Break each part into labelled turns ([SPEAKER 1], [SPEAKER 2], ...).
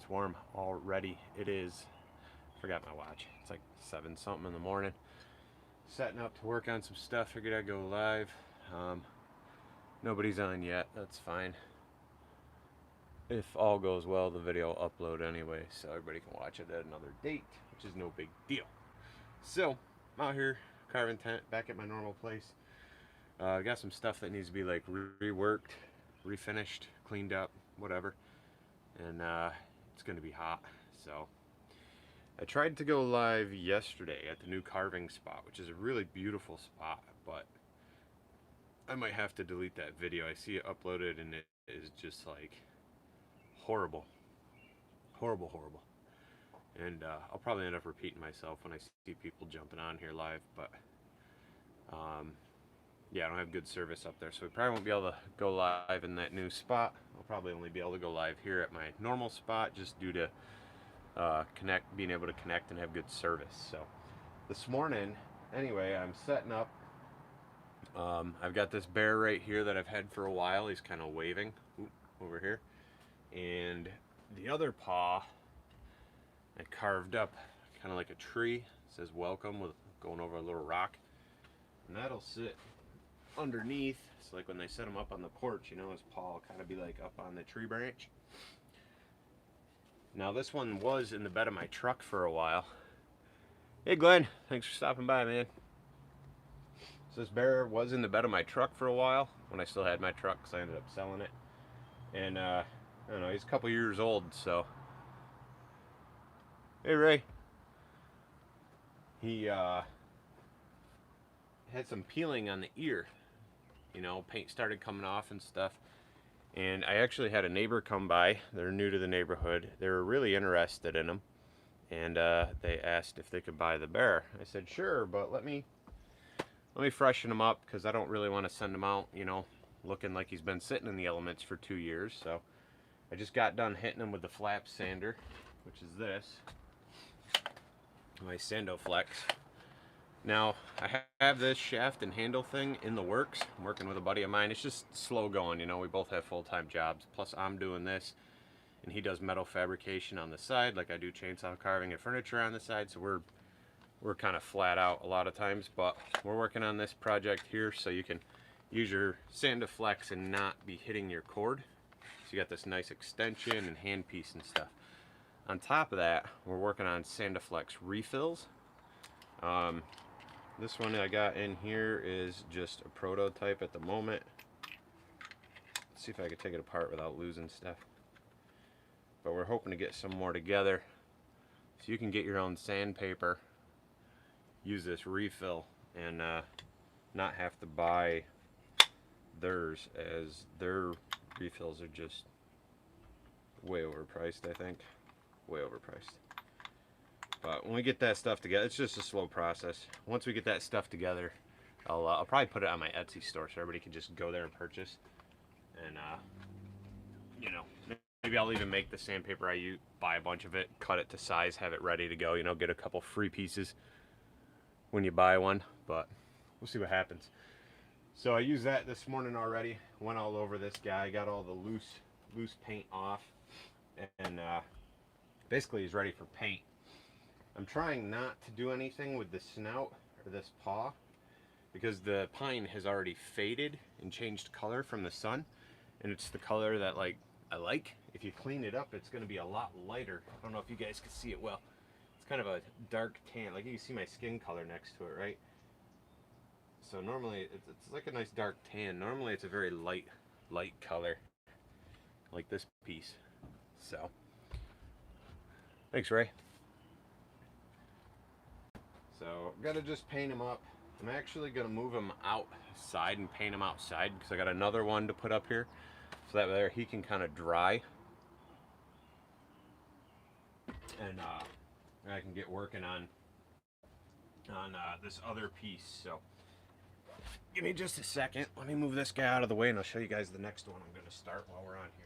[SPEAKER 1] it's warm already. It is, forgot my watch, it's like 7 something in the morning. Setting up to work on some stuff, figured I'd go live. Nobody's on yet, that's fine. If all goes well, the video will upload anyway, so everybody can watch it at another date, which is no big deal. So, I'm out here carving tent, back at my normal place. I got some stuff that needs to be like reworked, refinished, cleaned up, whatever. And it's gonna be hot, so I tried to go live yesterday at the new carving spot, which is a really beautiful spot, but I might have to delete that video. I see it uploaded and it is just like horrible, horrible, horrible. And I'll probably end up repeating myself when I see people jumping on here live, but yeah, I don't have good service up there, so we probably won't be able to go live in that new spot. I'll probably only be able to go live here at my normal spot, just due to being able to connect and have good service. So this morning, anyway, I'm setting up. I've got this bear right here that I've had for a while. He's kind of waving over here, and the other paw I carved up kind of like a tree. It says welcome with going over a little rock, and that'll sit underneath. So like when they set him up on the porch, you know, his paw will kind of be like up on the tree branch. Now this one was in the bed of my truck for a while. Hey Glenn, thanks for stopping by, man. So this bear was in the bed of my truck for a while when I still had my truck, because I ended up selling it. And I don't know, he's a couple years old, so. Hey Ray. He had some peeling on the ear. You know, paint started coming off and stuff. And I actually had a neighbor come by. They're new to the neighborhood. They were really interested in him. And they asked if they could buy the bear. I said, sure, but let me freshen him up, because I don't really want to send him out, you know, looking like he's been sitting in the elements for 2 years. So I just got done hitting him with the flap sander, which is this, my Sandoflex. Now, I have this shaft and handle thing in the works. I'm working with a buddy of mine. It's just slow going, you know, we both have full-time jobs. Plus, I'm doing this, and he does metal fabrication on the side, like I do chainsaw carving and furniture on the side, so we're kind of flat out a lot of times, but we're working on this project here so you can use your Sandoflex and not be hitting your cord. So you got this nice extension and handpiece and stuff. On top of that, we're working on Sandoflex refills. This one I got in here is just a prototype at the moment. Let's see if I can take it apart without losing stuff. But we're hoping to get some more together so you can get your own sandpaper, use this refill, and not have to buy theirs, as their refills are just way overpriced, I think. Way overpriced. But when we get that stuff together, it's just a slow process. Once we get that stuff together, I'll probably put it on my Etsy store so everybody can just go there and purchase. And you know, maybe I'll even make the sandpaper I use, buy a bunch of it, cut it to size, have it ready to go. You know, get a couple free pieces when you buy one. But we'll see what happens. So I used that this morning already. Went all over this guy, got all the loose paint off, and basically he's ready for paint. I'm trying not to do anything with the snout or this paw, because the pine has already faded and changed color from the sun, and it's the color that I like. If you clean it up, it's going to be a lot lighter. I don't know if you guys can see it well. It's kind of a dark tan, like you can see my skin color next to it, right? So normally it's like a nice dark tan. Normally it's a very light color, like this piece. So thanks, Ray. So gotta just paint them up. I'm actually gonna move them outside and paint them outside, because I got another one to put up here, so that way he can kind of dry, and I can get working on this other piece. So give me just a second. Let me move this guy out of the way, and I'll show you guys the next one I'm gonna start while we're on here.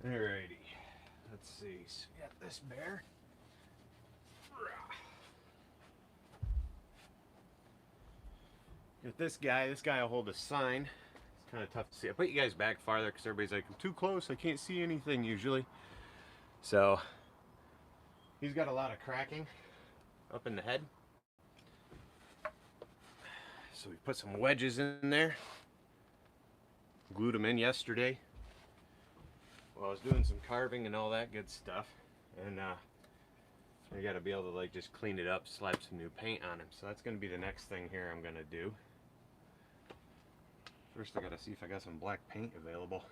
[SPEAKER 1] Alrighty, let's see. So we got this bear. Got this guy. This guy will hold a sign. It's kind of tough to see. I put you guys back farther because everybody's like, I'm too close. I can't see anything usually. So he's got a lot of cracking up in the head. So we put some wedges in there. Glued them in yesterday. Well, I was doing some carving and all that good stuff, and I got to be able to like just clean it up, slap some new paint on him. So that's going to be the next thing here I'm going to do. First I got to see if I got some black paint available.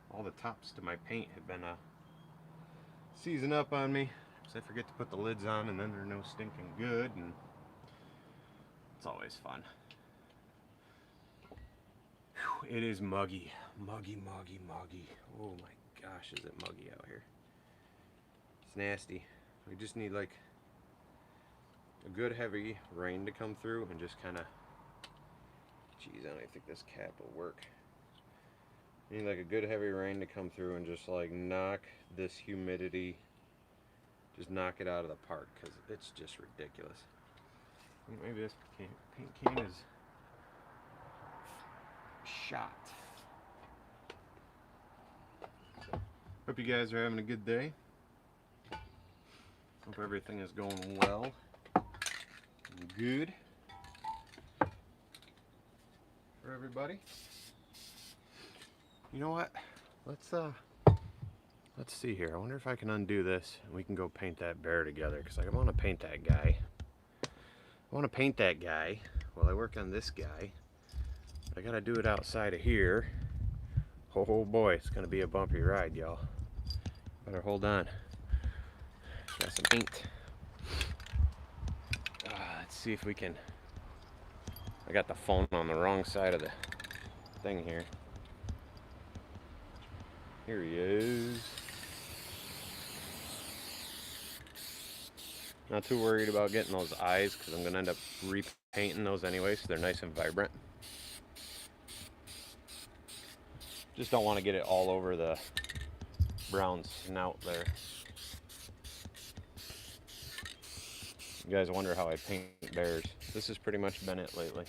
[SPEAKER 1] All the tops to my paint have been seizing up on me, because I forget to put the lids on, and then they're no stinking good, and it's always fun. Whew, it is muggy. Muggy, muggy, muggy. Oh my gosh, is it muggy out here. It's nasty. We just need like a good heavy rain to come through and just kind of, geez, I don't think this cap will work. We need like a good heavy rain to come through and just like knock this humidity, just knock it out of the park, because it's just ridiculous. I think maybe this paint can is shot. Hope you guys are having a good day. Hope everything is going well and good for everybody. You know what? Let's see here. I wonder if I can undo this and we can go paint that bear together, because I want to paint that guy. I want to paint that guy while I work on this guy. I gotta do it outside of here. Oh boy, it's gonna be a bumpy ride, y'all. Better hold on. Got some paint. Let's see if we can. I got the phone on the wrong side of the thing here. Here he is. Not too worried about getting those eyes, because I'm gonna end up repainting those anyway, so they're nice and vibrant. Just don't want to get it all over the brown snout there. You guys wonder how I paint bears. This has pretty much been it lately.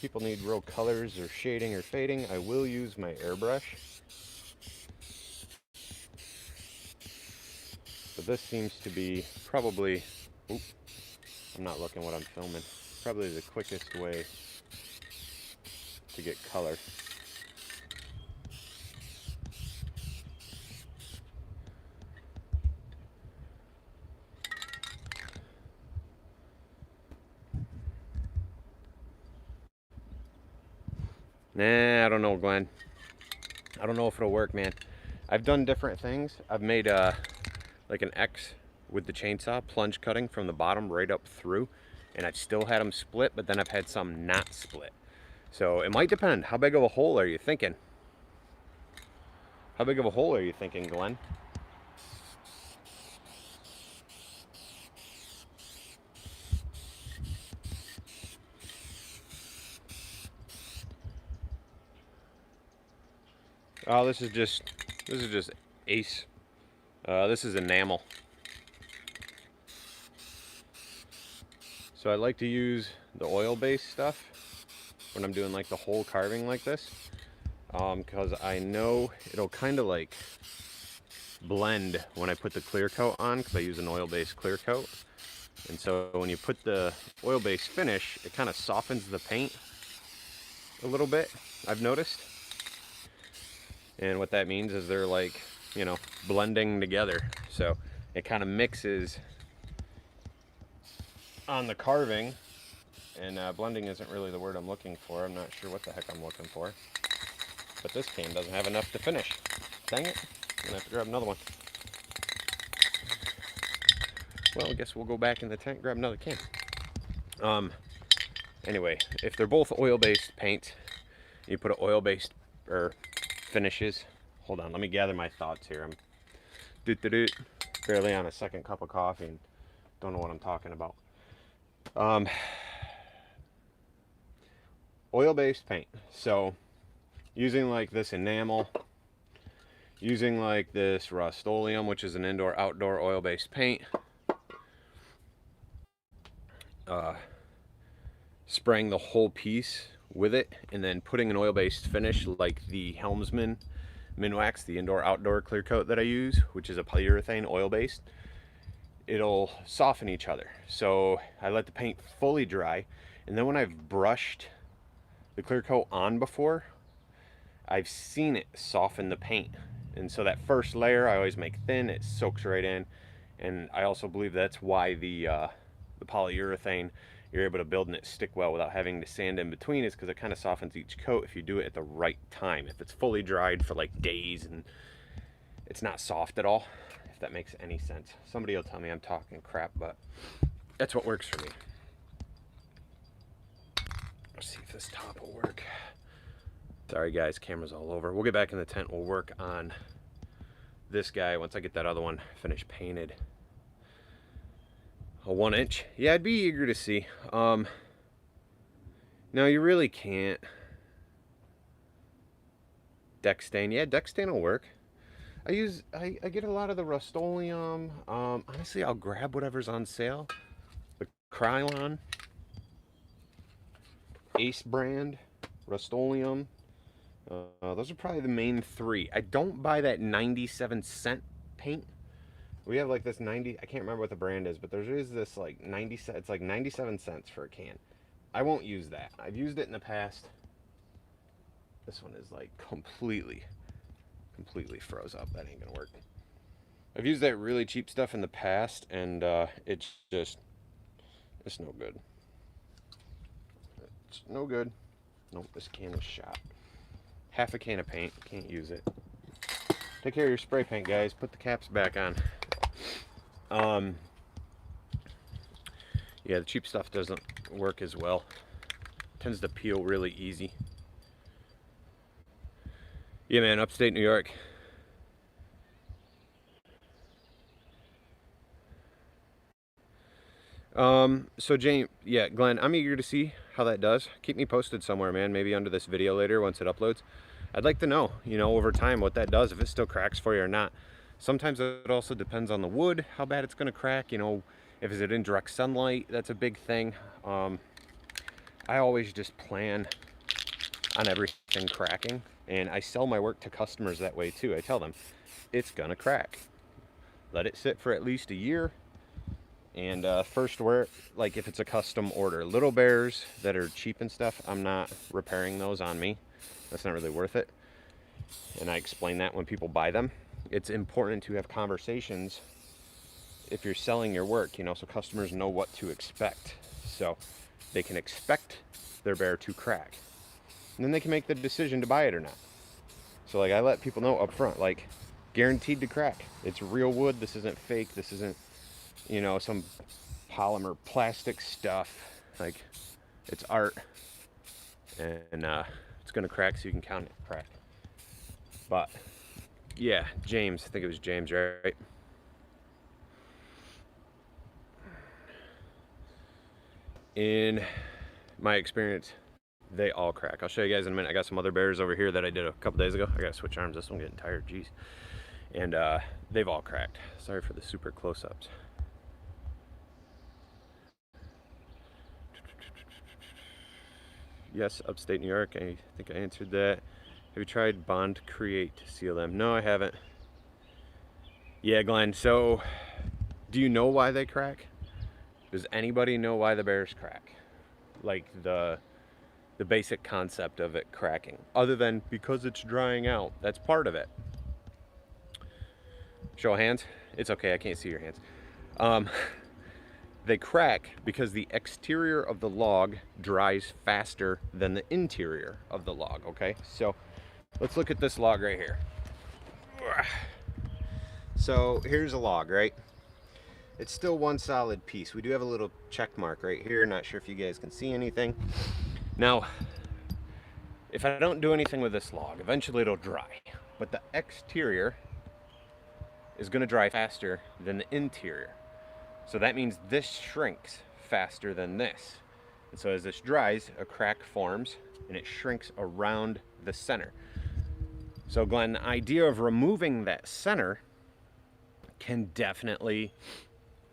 [SPEAKER 1] People need real colors or shading or fading, I will use my airbrush. But this seems to be probably, oop, I'm not looking what I'm filming, probably the quickest way to get color. Nah, I don't know, Glenn. I don't know if it'll work, man. I've done different things. I've made like an X with the chainsaw, plunge cutting from the bottom right up through, and I've still had them split, but then I've had some not split. So it might depend. How big of a hole are you thinking? How big of a hole are you thinking, Glenn? Oh, this is just ace. This is enamel. So I like to use the oil-based stuff when I'm doing like the whole carving like this, because I know it'll kind of like blend when I put the clear coat on, because I use an oil-based clear coat. And so when you put the oil-based finish, it kind of softens the paint a little bit, I've noticed. And what that means is they're like, you know, blending together. So it kind of mixes on the carving, and blending isn't really the word I'm looking for. I'm not sure what the heck I'm looking for. But this can doesn't have enough to finish. Dang it. I'm gonna have to grab another one. Well, I guess we'll go back in the tent, grab another can. Anyway, if they're both oil-based paint, you put an oil-based or finishes. Hold on, let me gather my thoughts here. I'm barely on a second cup of coffee and don't know what I'm talking about. Oil-based paint. So using like this enamel using like this Rust-Oleum, which is an indoor-outdoor oil-based paint. Spraying the whole piece with it, and then putting an oil-based finish like the Helmsman Minwax, the indoor-outdoor clear coat that I use, which is a polyurethane oil-based. It'll soften each other. So I let the paint fully dry, and then when I've brushed the clear coat on before, I've seen it soften the paint. And so that first layer I always make thin, it soaks right in. And I also believe that's why the polyurethane, you're able to build and it stick well without having to sand in between, is because it kind of softens each coat if you do it at the right time. If it's fully dried for like days and it's not soft at all, if that makes any sense. Somebody will tell me I'm talking crap, but that's what works for me. Let's see if this top will work. Sorry guys, camera's all over. We'll get back in the tent. We'll work on this guy once I get that other one finished painted. A 1 inch. Yeah, I'd be eager to see. No, you really can't. Deck stain. Yeah, deck stain will work. I get a lot of the Rust-Oleum. Honestly, I'll grab whatever's on sale. The Krylon, Ace brand, Rust-Oleum. Those are probably the main three. I don't buy that 97-cent paint. We have like this 90, I can't remember what the brand is, but there is this like 90 cents, it's like 97 cents for a can. I won't use that. I've used it in the past. This one is like completely froze up. That ain't gonna work. I've used that really cheap stuff in the past, and it's no good. It's no good. Nope, this can is shot. Half a can of paint, can't use it. Take care of your spray paint, guys. Put the caps back on. Yeah, the cheap stuff doesn't work as well. Tends to peel really easy. Yeah, man, upstate New York. So James, yeah, Glenn, I'm eager to see how that does. Keep me posted somewhere, man. Maybe under this video later once it uploads. I'd like to know, you know, over time what that does, if it still cracks for you or not. Sometimes it also depends on the wood, how bad it's going to crack. You know, if it's in direct sunlight, that's a big thing. I always just plan on everything cracking, and I sell my work to customers that way too. I tell them, it's going to crack. Let it sit for at least a year. And first wear, like if it's a custom order, little bears that are cheap and stuff, I'm not repairing those on me. That's not really worth it. And I explain that when people buy them. It's important to have conversations if you're selling your work, you know, so customers know what to expect. So they can expect their bear to crack. And then they can make the decision to buy it or not. So like I let people know up front, like guaranteed to crack. It's real wood. This isn't fake. This isn't, you know, some polymer plastic stuff. Like it's art, and it's gonna crack, so you can count it crack. But yeah, James, I think it was James, right? In my experience, they all crack. I'll show you guys in a minute. I got some other bears over here that I did a couple days ago. I gotta switch arms. This one's getting tired. Jeez. And they've all cracked. Sorry for the super close-ups. Yes, upstate New York. I think I answered that. Have you tried Bond Create to seal them? No, I haven't. Yeah, Glenn. So, do you know why they crack? Does anybody know why the bears crack? Like the basic concept of it cracking, other than because it's drying out. That's part of it. Show of hands. It's okay. I can't see your hands. They crack because the exterior of the log dries faster than the interior of the log, okay? So let's look at this log right here. So here's a log, right? It's still one solid piece. We do have a little check mark right here. Not sure if you guys can see anything. Now, if I don't do anything with this log, eventually it'll dry. But the exterior is going to dry faster than the interior. So that means this shrinks faster than this. And so as this dries, a crack forms and it shrinks around the center. So Glenn, the idea of removing that center can definitely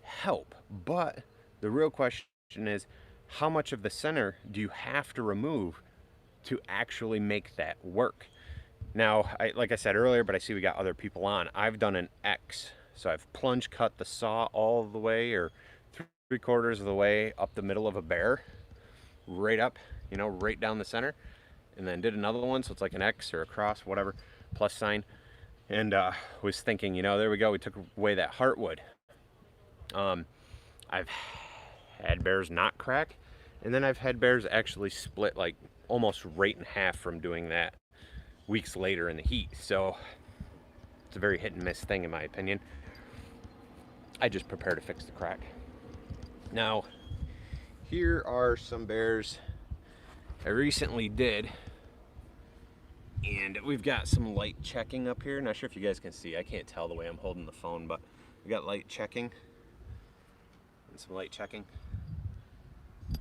[SPEAKER 1] help, but the real question is, how much of the center do you have to remove to actually make that work? Now, like I said earlier, but I see we got other people on, I've done an X. So I've plunge cut the saw all the way, or 3/4 of the way up the middle of a bear, right up, you know, right down the center, and then did another one, so it's like an X or a cross, whatever, plus sign, and was thinking, you know, there we go, we took away that heartwood. I've had bears not crack, and then I've had bears actually split like almost right in half from doing that weeks later in the heat. So it's a very hit and miss thing in my opinion. I just prepare to fix the crack. Now, here are some bears I recently did, and we've got some light checking up here. Not sure if you guys can see, I can't tell the way I'm holding the phone, but we got light checking and some light checking.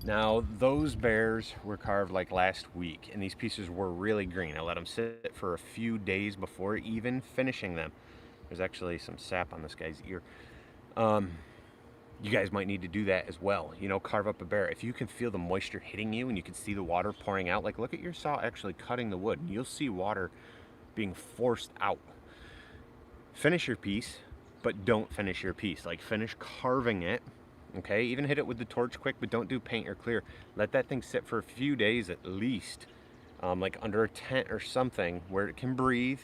[SPEAKER 1] Now, those bears were carved like last week, and these pieces were really green. I let them sit for a few days before even finishing them. There's actually some sap on this guy's ear. You guys might need to do that as well. You know, carve up a bear. If you can feel the moisture hitting you and you can see the water pouring out, like look at your saw actually cutting the wood, and you'll see water being forced out. Finish your piece, but don't finish your piece. Like finish carving it, okay? Even hit it with the torch quick, but don't do paint or clear. Let that thing sit for a few days at least, like under a tent or something where it can breathe,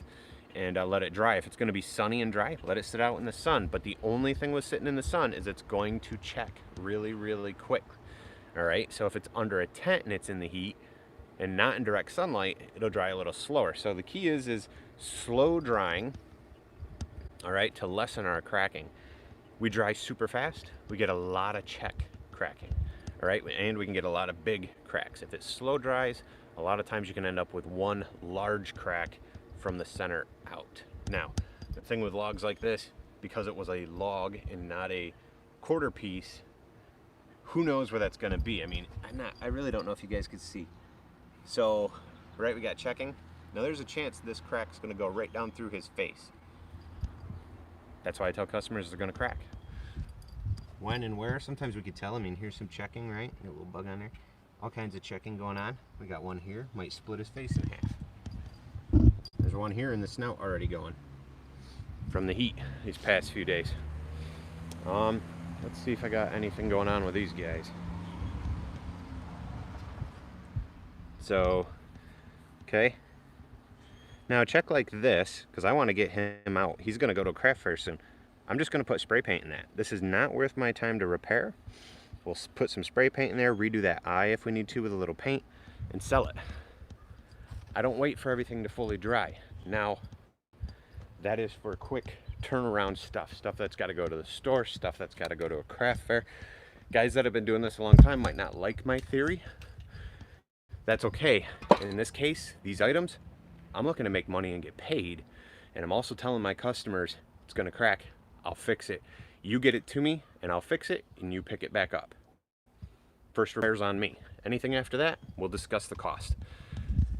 [SPEAKER 1] and let it dry. If it's going to be sunny and dry, let it sit out in the sun. But the only thing with sitting in the sun is it's going to check really, really quick. All right, so if it's under a tent and it's in the heat and not in direct sunlight, it'll dry a little slower. So the key is slow drying, all right, to lessen our cracking. We dry super fast, we get a lot of check cracking, all right, and we can get a lot of big cracks. If it slow dries, a lot of times you can end up with one large crack from the center out. Now, the thing with logs like this, because it was a log and not a quarter piece, who knows where that's gonna be. I mean, I really don't know if you guys could see. So, right, we got checking. Now there's a chance this crack's gonna go right down through his face. That's why I tell customers they're gonna crack. When and where, sometimes we could tell. I mean, here's some checking, right? Got a little bug on there. All kinds of checking going on. We got one here, might split his face in half. There's one here in the snout already going from the heat these past few days. Let's see if I got anything going on with these guys. So, okay. Now check like this, because I want to get him out. He's going to go to a craft fair soon. I'm just going to put spray paint in that. This is not worth my time to repair. We'll put some spray paint in there, redo that eye if we need to with a little paint, and sell it. I don't wait for everything to fully dry. Now, that is for quick turnaround stuff that's got to go to the store, stuff that's got to go to a craft fair. Guys that have been doing this a long time might not like my theory. That's okay. In this case, these items, I'm looking to make money and get paid, and I'm also telling my customers it's going to crack, I'll fix it. You get it to me and I'll fix it, and you pick it back up. First repair's on me. Anything after that, we'll discuss the cost.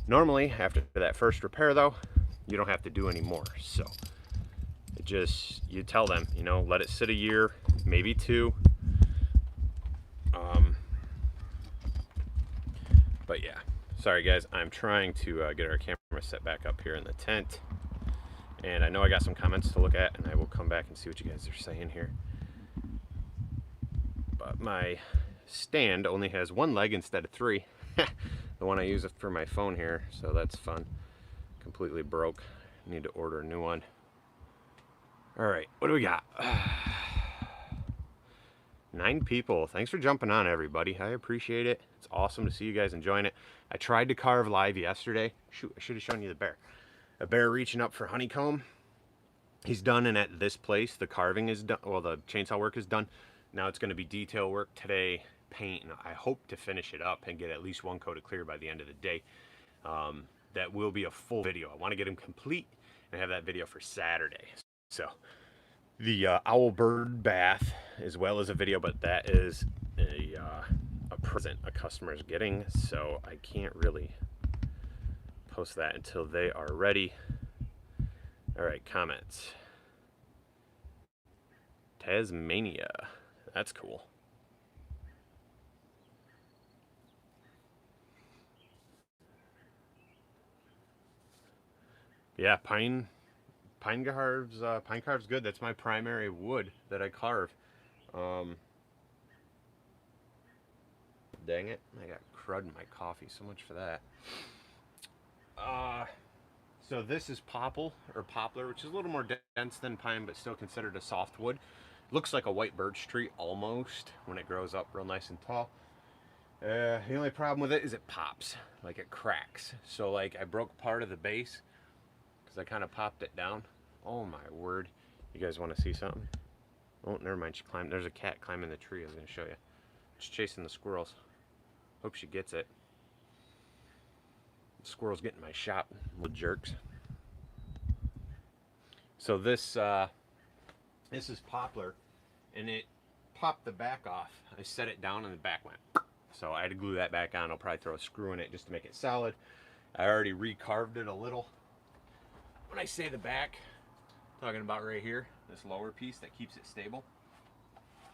[SPEAKER 1] Normally, after that first repair though, you don't have to do any more. So it just, you tell them, you know, let it sit a year, maybe 2. But yeah, sorry guys, I'm trying to get our camera set back up here in the tent. And I know I got some comments to look at, and I will come back and see what you guys are saying here. But my stand only has 1 leg instead of 3. The one I use for my phone here, so that's fun. Completely broke. Need to order a new one. All right, what do we got? 9 people. Thanks for jumping on, everybody. I appreciate it. It's awesome to see you guys enjoying it. I tried to carve live yesterday. Shoot, I should have shown you the bear. A bear reaching up for honeycomb. He's done, and at this place, the carving is done. Well, the chainsaw work is done. Now it's going to be detail work today, paint, and I hope to finish it up and get at least 1 coat of clear by the end of the day. That will be a full video. I want to get him complete and have that video for Saturday. So the owl bird bath as well as a video, but that is a present a customer is getting, so I can't really post that until they are ready. All right, comments. Tasmania. That's cool. Yeah, pine carve's good. That's my primary wood that I carve. Um, Dang it, I got crud in my coffee. So much for that. So this is poplar, which is a little more dense than pine, but still considered a softwood. Looks like a white birch tree almost when it grows up real nice and tall. The only problem with it is it pops, like it cracks. So like I broke part of the base because I kind of popped it down. Oh my word! You guys want to see something? Oh, never mind. She climbed. There's a cat climbing the tree. I was going to show you. She's chasing the squirrels. Hope she gets it. The squirrels get in my shop, little jerks. So this is poplar, and it popped the back off. I set it down and the back went. So I had to glue that back on. I'll probably throw a screw in it just to make it solid. I already recarved it a little. When I say the back, I'm talking about right here, this lower piece that keeps it stable.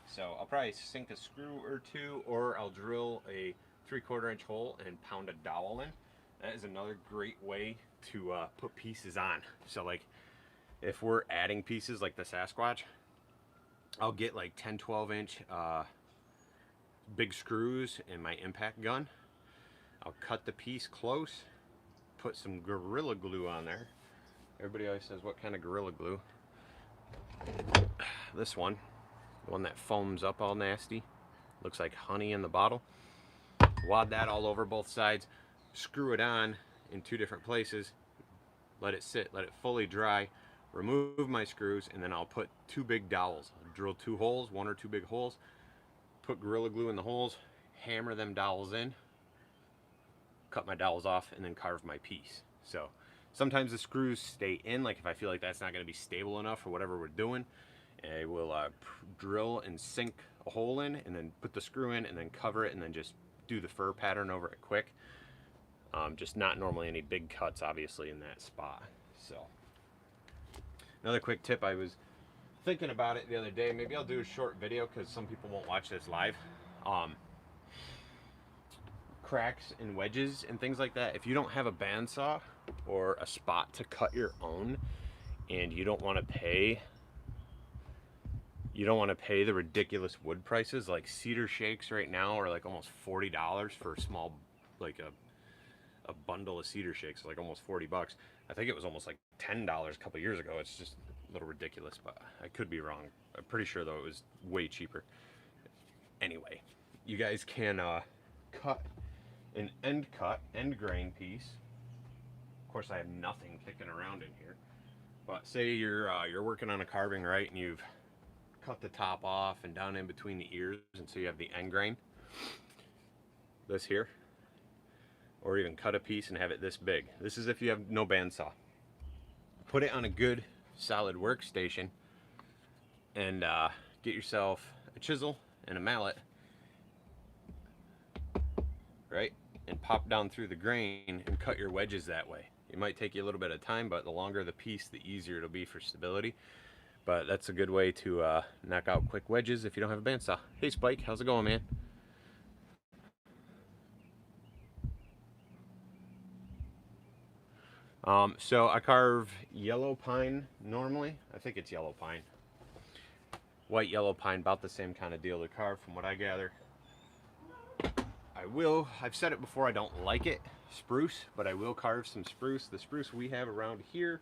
[SPEAKER 1] So I'll probably sink a screw or two, or I'll drill a 3/4 inch hole and pound a dowel in. That is another great way to put pieces on. So like if we're adding pieces like the Sasquatch, I'll get like 10-12 inch big screws in my impact gun. I'll cut the piece close, put some Gorilla Glue on there. Everybody always says, what kind of Gorilla Glue? This one, the one that foams up all nasty. Looks like honey in the bottle. Wad that all over both sides, screw it on in 2 different places, let it sit, let it fully dry, remove my screws, and then I'll put 2 big dowels. I'll drill 2 holes, 1 or 2 big holes, put Gorilla Glue in the holes, hammer them dowels in, cut my dowels off, and then carve my piece. So sometimes the screws stay in, like if I feel like that's not going to be stable enough for whatever we're doing, I will drill and sink a hole in, and then put the screw in, and then cover it, and then just do the fur pattern over it quick. Just not normally any big cuts, obviously, in that spot. So another quick tip, I was thinking about it the other day. Maybe I'll do a short video because some people won't watch this live. Cracks and wedges and things like that. If you don't have a bandsaw or a spot to cut your own, and you don't want to pay the ridiculous wood prices, like cedar shakes right now are like almost $40 for a small, like a bundle of cedar shakes, like almost 40 bucks. I think it was almost like $10 a couple years ago. It's just a little ridiculous, but I could be wrong. I'm pretty sure though it was way cheaper. Anyway, you guys can cut an end grain piece. Of course, I have nothing kicking around in here, but say you're working on a carving, right, and you've cut the top off and down in between the ears, and so you have the end grain, this here, or even cut a piece and have it this big. This is if you have no bandsaw. Put it on a good solid workstation and get yourself a chisel and a mallet, right, and pop down through the grain and cut your wedges that way. It might take you a little bit of time, but the longer the piece, the easier it'll be for stability. But that's a good way to knock out quick wedges if you don't have a bandsaw. Hey Spike, how's it going, man? So I carve yellow pine normally. I think it's yellow pine. White yellow pine, about the same kind of deal to carve from what I gather. I've said it before, I don't like it, spruce, but I will carve some spruce. The spruce we have around here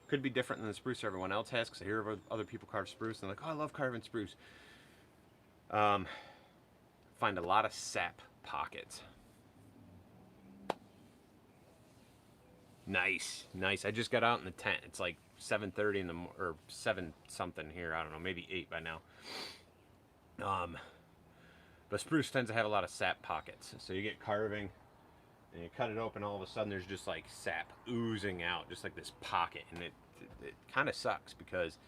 [SPEAKER 1] could be different than the spruce everyone else has, because I hear of other people carve spruce and they're like, oh, I love carving spruce. Find a lot of sap pockets. Nice. I just got out in the tent. It's like 7:30 in the or 7 something here. I don't know, maybe 8 by now. But spruce tends to have a lot of sap pockets. So you get carving and you cut it open, all of a sudden there's just like sap oozing out, just like this pocket, and it kind of sucks because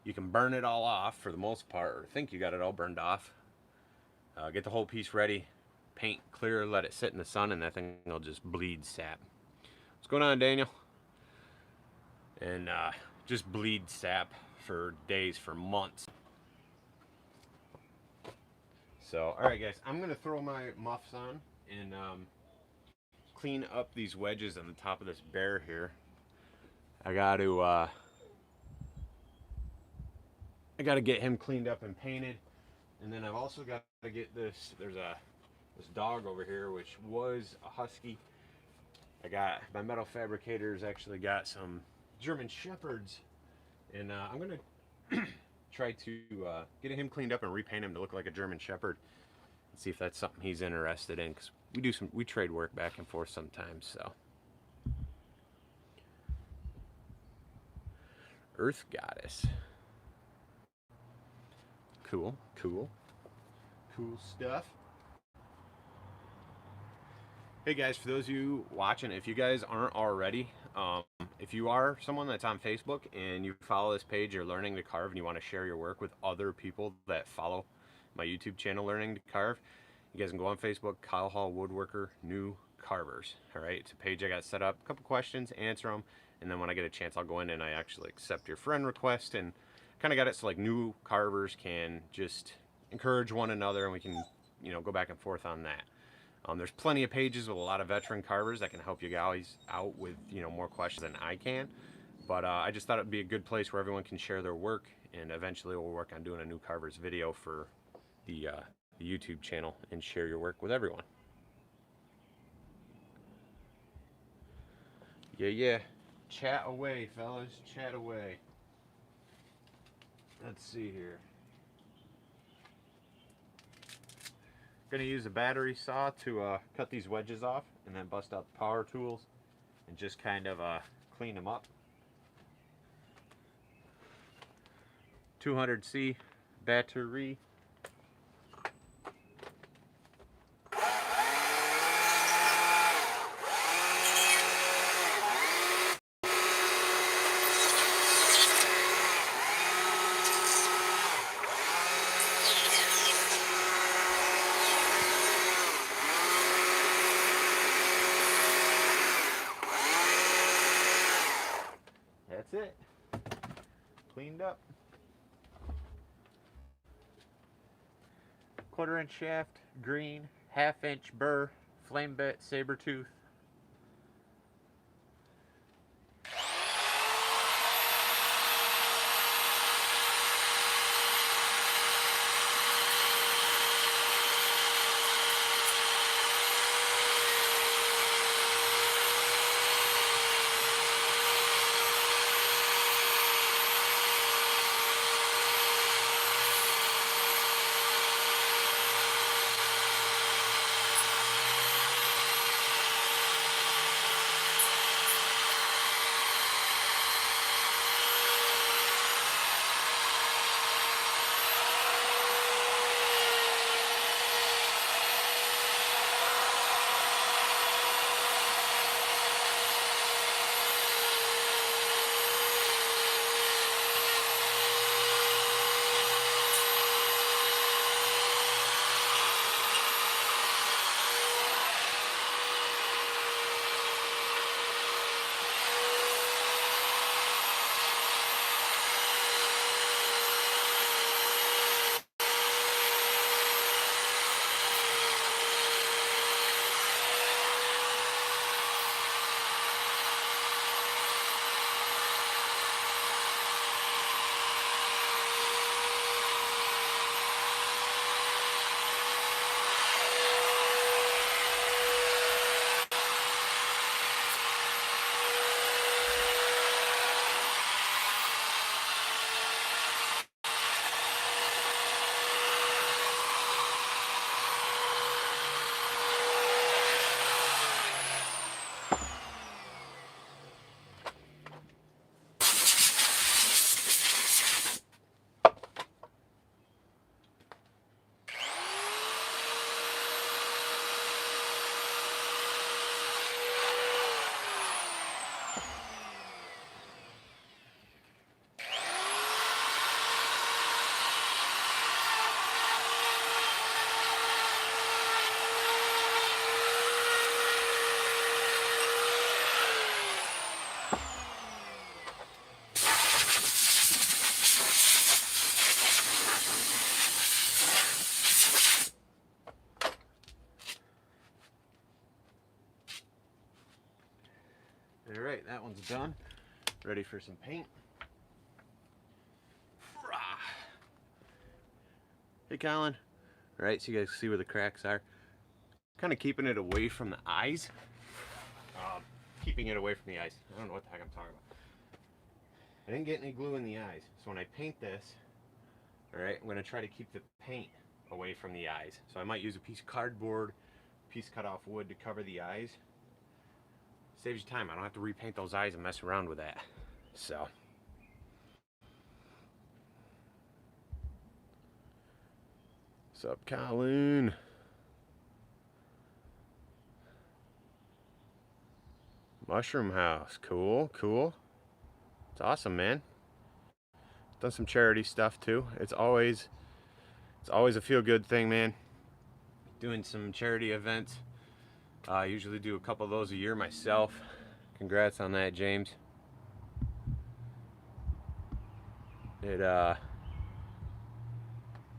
[SPEAKER 1] you can burn it all off for the most part, or think you got it all burned off. Get the whole piece ready, paint clear, let it sit in the sun, and that thing will just bleed sap. What's going on, Daniel? And just bleed sap for days, for months. So, all right, guys, I'm gonna throw my muffs on and clean up these wedges on the top of this bear here. I got to get him cleaned up and painted, and then I've also got to get this. There's this dog over here, which was a husky. I got my metal fabricators actually got some German shepherds, and I'm gonna try to get him cleaned up and repaint him to look like a German shepherd, and see if that's something he's interested in, because we trade work back and forth sometimes. So, Earth Goddess. Cool stuff. Hey guys, for those of you watching, if you guys aren't already, if you are someone that's on Facebook and you follow this page, you're learning to carve and you want to share your work with other people that follow my YouTube channel, Learning to Carve, you guys can go on Facebook, Kyle Hall Woodworker New Carvers. All right, it's a page I got set up, a couple questions, answer them, and then when I get a chance, I'll go in and I actually accept your friend request, and kind of got it so like new carvers can just encourage one another, and we can, you know, go back and forth on that. There's plenty of pages with a lot of veteran carvers that can help you guys out with, you know, more questions than I can. But I just thought it'd be a good place where everyone can share their work, and eventually we'll work on doing a new carvers video for the YouTube channel and share your work with everyone. Yeah. Chat away, fellas. Chat away. Let's see here. Gonna use a battery saw to cut these wedges off, and then bust out the power tools and just kind of clean them up. 200C battery. That's it. Cleaned up. 1/4 inch shaft, green, 1/2 inch burr, flame bit, Saburrtooth. All right, that one's done. Ready for some paint. Hey, Colin. All right, so you guys see where the cracks are. Kind of keeping it away from the eyes. Keeping it away from the eyes. I don't know what the heck I'm talking about. I didn't get any glue in the eyes, so when I paint this, all right, I'm gonna try to keep the paint away from the eyes. So I might use a piece of cardboard, piece cut off wood to cover the eyes. Saves you time. I don't have to repaint those eyes and mess around with that. So. What's up, Colin? Mushroom house. Cool, cool. It's awesome, man. Done some charity stuff too. It's always a feel-good thing, man. Doing some charity events. I usually do a couple of those a year myself. Congrats on that, James. It's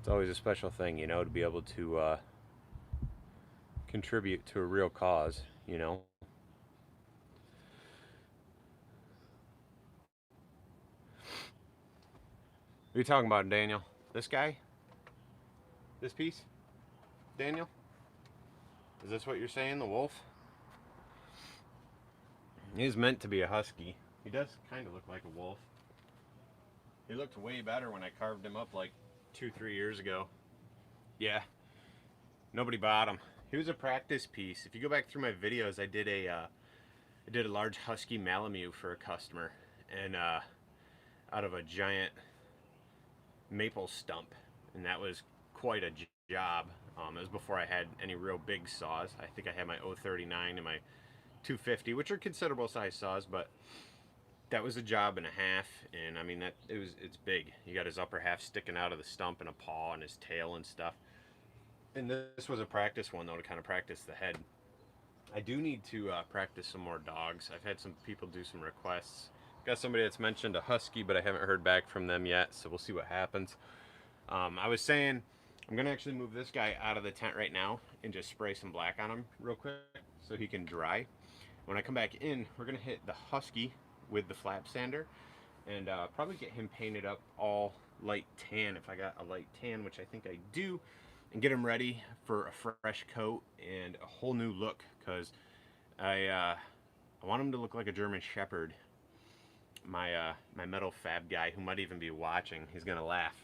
[SPEAKER 1] always a special thing, you know, to be able to contribute to a real cause, you know. What are you talking about, Daniel? This guy? This piece? Daniel? Is this what you're saying, the wolf? He's meant to be a husky. He does kind of look like a wolf. He looked way better when I carved him up like 2-3 years ago. Yeah, nobody bought him. He was a practice piece. If you go back through my videos, I did a large husky Malamute for a customer, and out of a giant maple stump, and that was quite a job. It was before I had any real big saws. I think I had my 039 and my 250, which are considerable size saws, but that was a job and a half. And I mean, it's big. You got his upper half sticking out of the stump and a paw and his tail and stuff. And this was a practice one though, to kind of practice the head. I do need to practice some more dogs. I've had some people do some requests. Got somebody that's mentioned a husky, but I haven't heard back from them yet, so we'll see what happens. I was saying I'm gonna actually move this guy out of the tent right now and just spray some black on him real quick so he can dry. When I come back in, we're gonna hit the husky with the flap sander and probably get him painted up all light tan if I got a light tan, which I think I do, and get him ready for a fresh coat and a whole new look, because I want him to look like a German Shepherd. My metal fab guy, who might even be watching, he's gonna laugh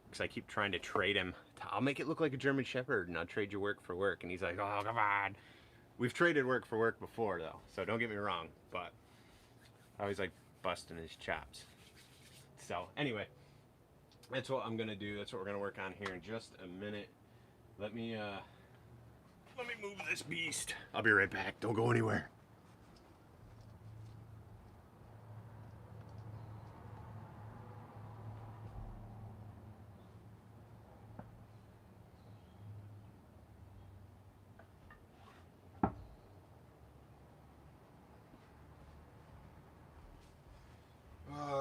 [SPEAKER 1] because I keep trying to trade him. I'll make it look like a German Shepherd and I'll trade you work for work. And he's like, oh, come on. We've traded work for work before though, so don't get me wrong, but I always like busting his chops. So anyway, that's what I'm gonna do. That's what we're gonna work on here in just a minute. Let me move this beast. I'll be right back. Don't go anywhere.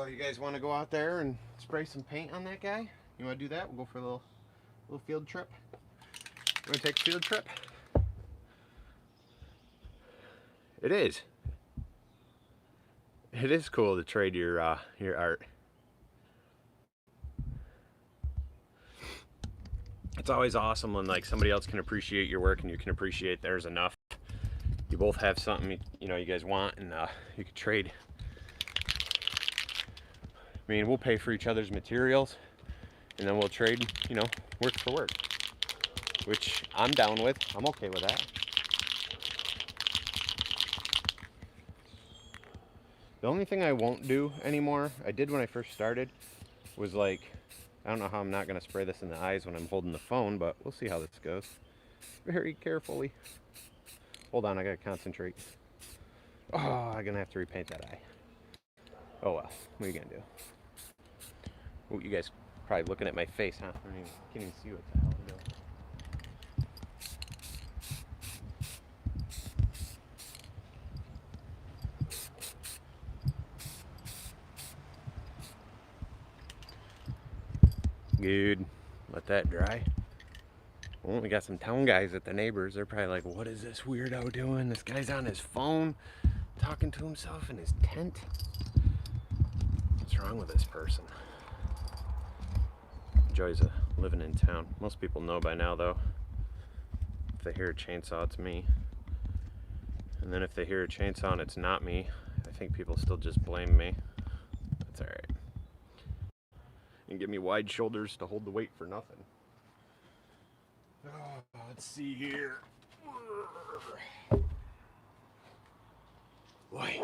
[SPEAKER 1] You guys want to go out there and spray some paint on that guy? You want to do that? We'll go for a little field trip. You want to take a field trip? It is. It is cool to trade your art. It's always awesome when like somebody else can appreciate your work and you can appreciate theirs enough. You both have something you know you guys want, and you can trade. I mean, we'll pay for each other's materials, and then we'll trade, you know, work for work, which I'm down with. I'm okay with that. The only thing I won't do anymore, I did when I first started, was like, I don't know how I'm not going to spray this in the eyes when I'm holding the phone, but we'll see how this goes. Very carefully. Hold on, I got to concentrate. Oh, I'm going to have to repaint that eye. Oh well, what are you going to do? Oh, you guys probably looking at my face, huh? I can't even see what the hell I'm doing. Good. Let that dry. Well, we got some town guys at the neighbors. They're probably like, what is this weirdo doing? This guy's on his phone. talking to himself in his tent. What's wrong with this person? Enjoys living in town. Most people know by now, though. If they hear a chainsaw, it's me. And then if they hear a chainsaw and it's not me, I think people still just blame me. That's alright. And give me wide shoulders to hold the weight for nothing. Oh, let's see here. Boy.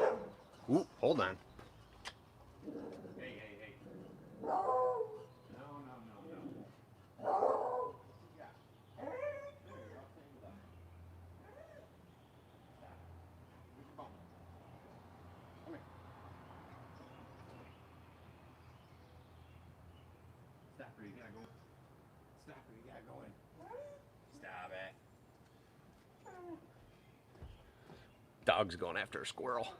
[SPEAKER 1] Ooh, hold on. Hey, hey, hey. No, no, no, no. Yeah. There you go. Come here. Stop her, you gotta go. Stop her, you gotta go in. Stop it. Dog's going after a squirrel.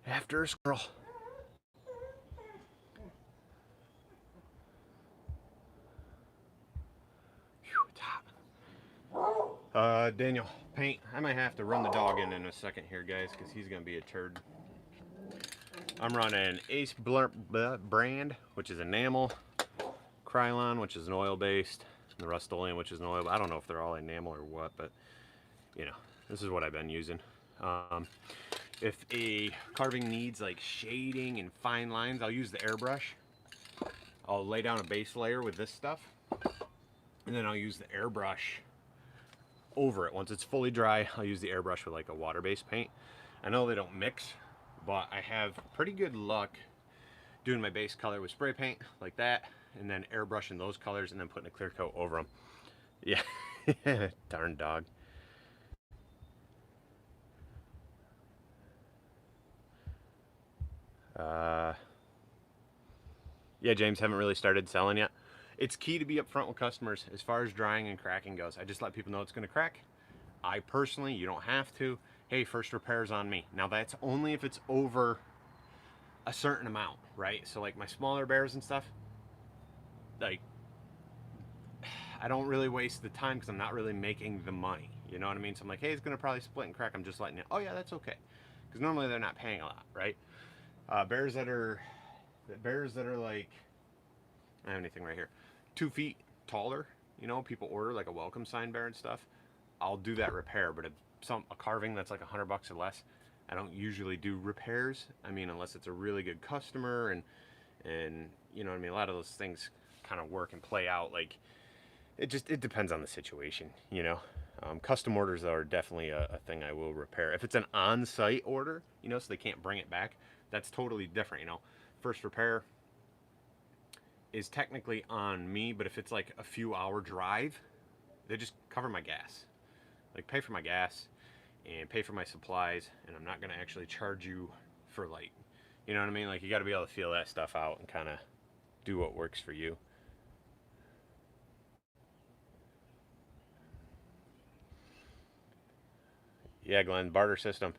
[SPEAKER 1] After a squirrel. Phew, it's hot. Daniel, paint. I might have to run the dog in a second here, guys, because he's going to be a turd. I'm running Ace brand, which is enamel, Krylon, which is an oil-based, and the Rust-Oleum, which is an oil. I don't know if they're all enamel or what, but, you know, this is what I've been using. If a carving needs like shading and fine lines, I'll use the airbrush. I'll lay down a base layer with this stuff, and then I'll use the airbrush over it. Once it's fully dry, I'll use the airbrush with like a water-based paint. I know they don't mix, but I have pretty good luck doing my base color with spray paint like that, and then airbrushing those colors and then putting a clear coat over them. Yeah, darn dog. Yeah, James, haven't really started selling yet. It's key to be upfront with customers as far as drying and cracking goes. I just let people know it's going to crack. I personally, you don't have to. Hey, first repair's on me. Now that's only if it's over a certain amount, right? So like my smaller bears and stuff, like I don't really waste the time because I'm not really making the money. You know what I mean? So I'm like, hey, it's going to probably split and crack. I'm just letting it. Oh yeah, that's okay. Because normally they're not paying a lot, right? Bears that are like, I don't have anything right here, 2 feet taller, you know, people order like a welcome sign bear and stuff. I'll do that repair, but a carving that's like $100 or less, I don't usually do repairs. I mean, unless it's a really good customer and you know what I mean. A lot of those things kind of work and play out. Like it depends on the situation, you know. Custom orders though are definitely a thing I will repair. If it's an on-site order, you know, so they can't bring it back, that's totally different, you know. First repair is technically on me, but if it's like a few hour drive, they just cover my gas. Like pay for my gas and pay for my supplies, and I'm not gonna actually charge you for like, you know what I mean? Like you gotta be able to feel that stuff out and kind of do what works for you. Yeah, Glenn, barter system.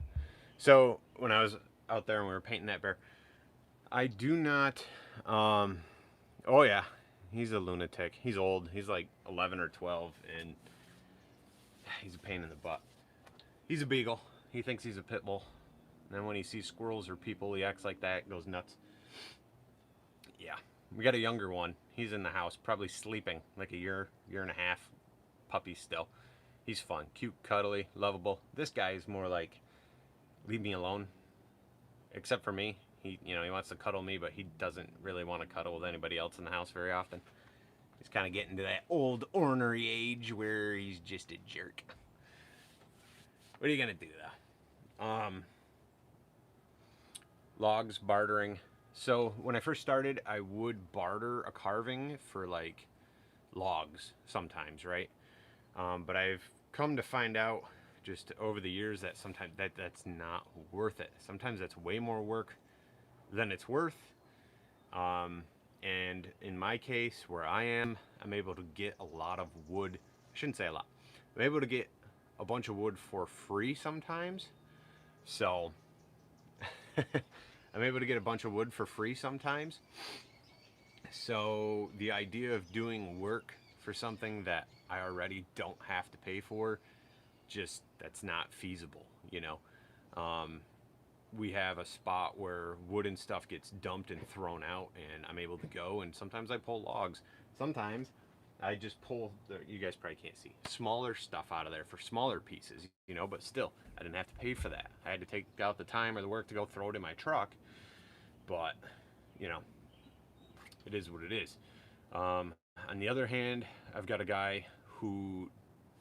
[SPEAKER 1] So when I was out there and we were painting that bear, I do not, oh yeah, he's a lunatic. He's old. He's like 11 or 12, and he's a pain in the butt. He's a beagle. He thinks he's a pit bull. And then when he sees squirrels or people, he acts like that, goes nuts. Yeah, we got a younger one. He's in the house, probably sleeping, like a year and a half, puppy still. He's fun, cute, cuddly, lovable. This guy is more like, leave me alone. Except for me. He wants to cuddle me, but he doesn't really want to cuddle with anybody else in the house very often. He's kind of getting to that old ornery age where he's just a jerk. What are you gonna do though? Logs, bartering. So when I first started, I would barter a carving for like logs sometimes, right? But I've come to find out just over the years that sometimes that's not worth it. Sometimes that's way more work than it's worth. And in my case, where I am, I'm able to get a lot of wood. I shouldn't say a lot. I'm able to get a bunch of wood for free sometimes. So I'm able to get a bunch of wood for free sometimes. So the idea of doing work for something that I already don't have to pay for, just that's not feasible, you know. we have a spot where wood and stuff gets dumped and thrown out, and I'm able to go, and sometimes I pull logs. Sometimes I just pull, you guys probably can't see, smaller stuff out of there for smaller pieces, you know, but still, I didn't have to pay for that. I had to take out the time or the work to go throw it in my truck, but, you know, it is what it is. On the other hand, I've got a guy who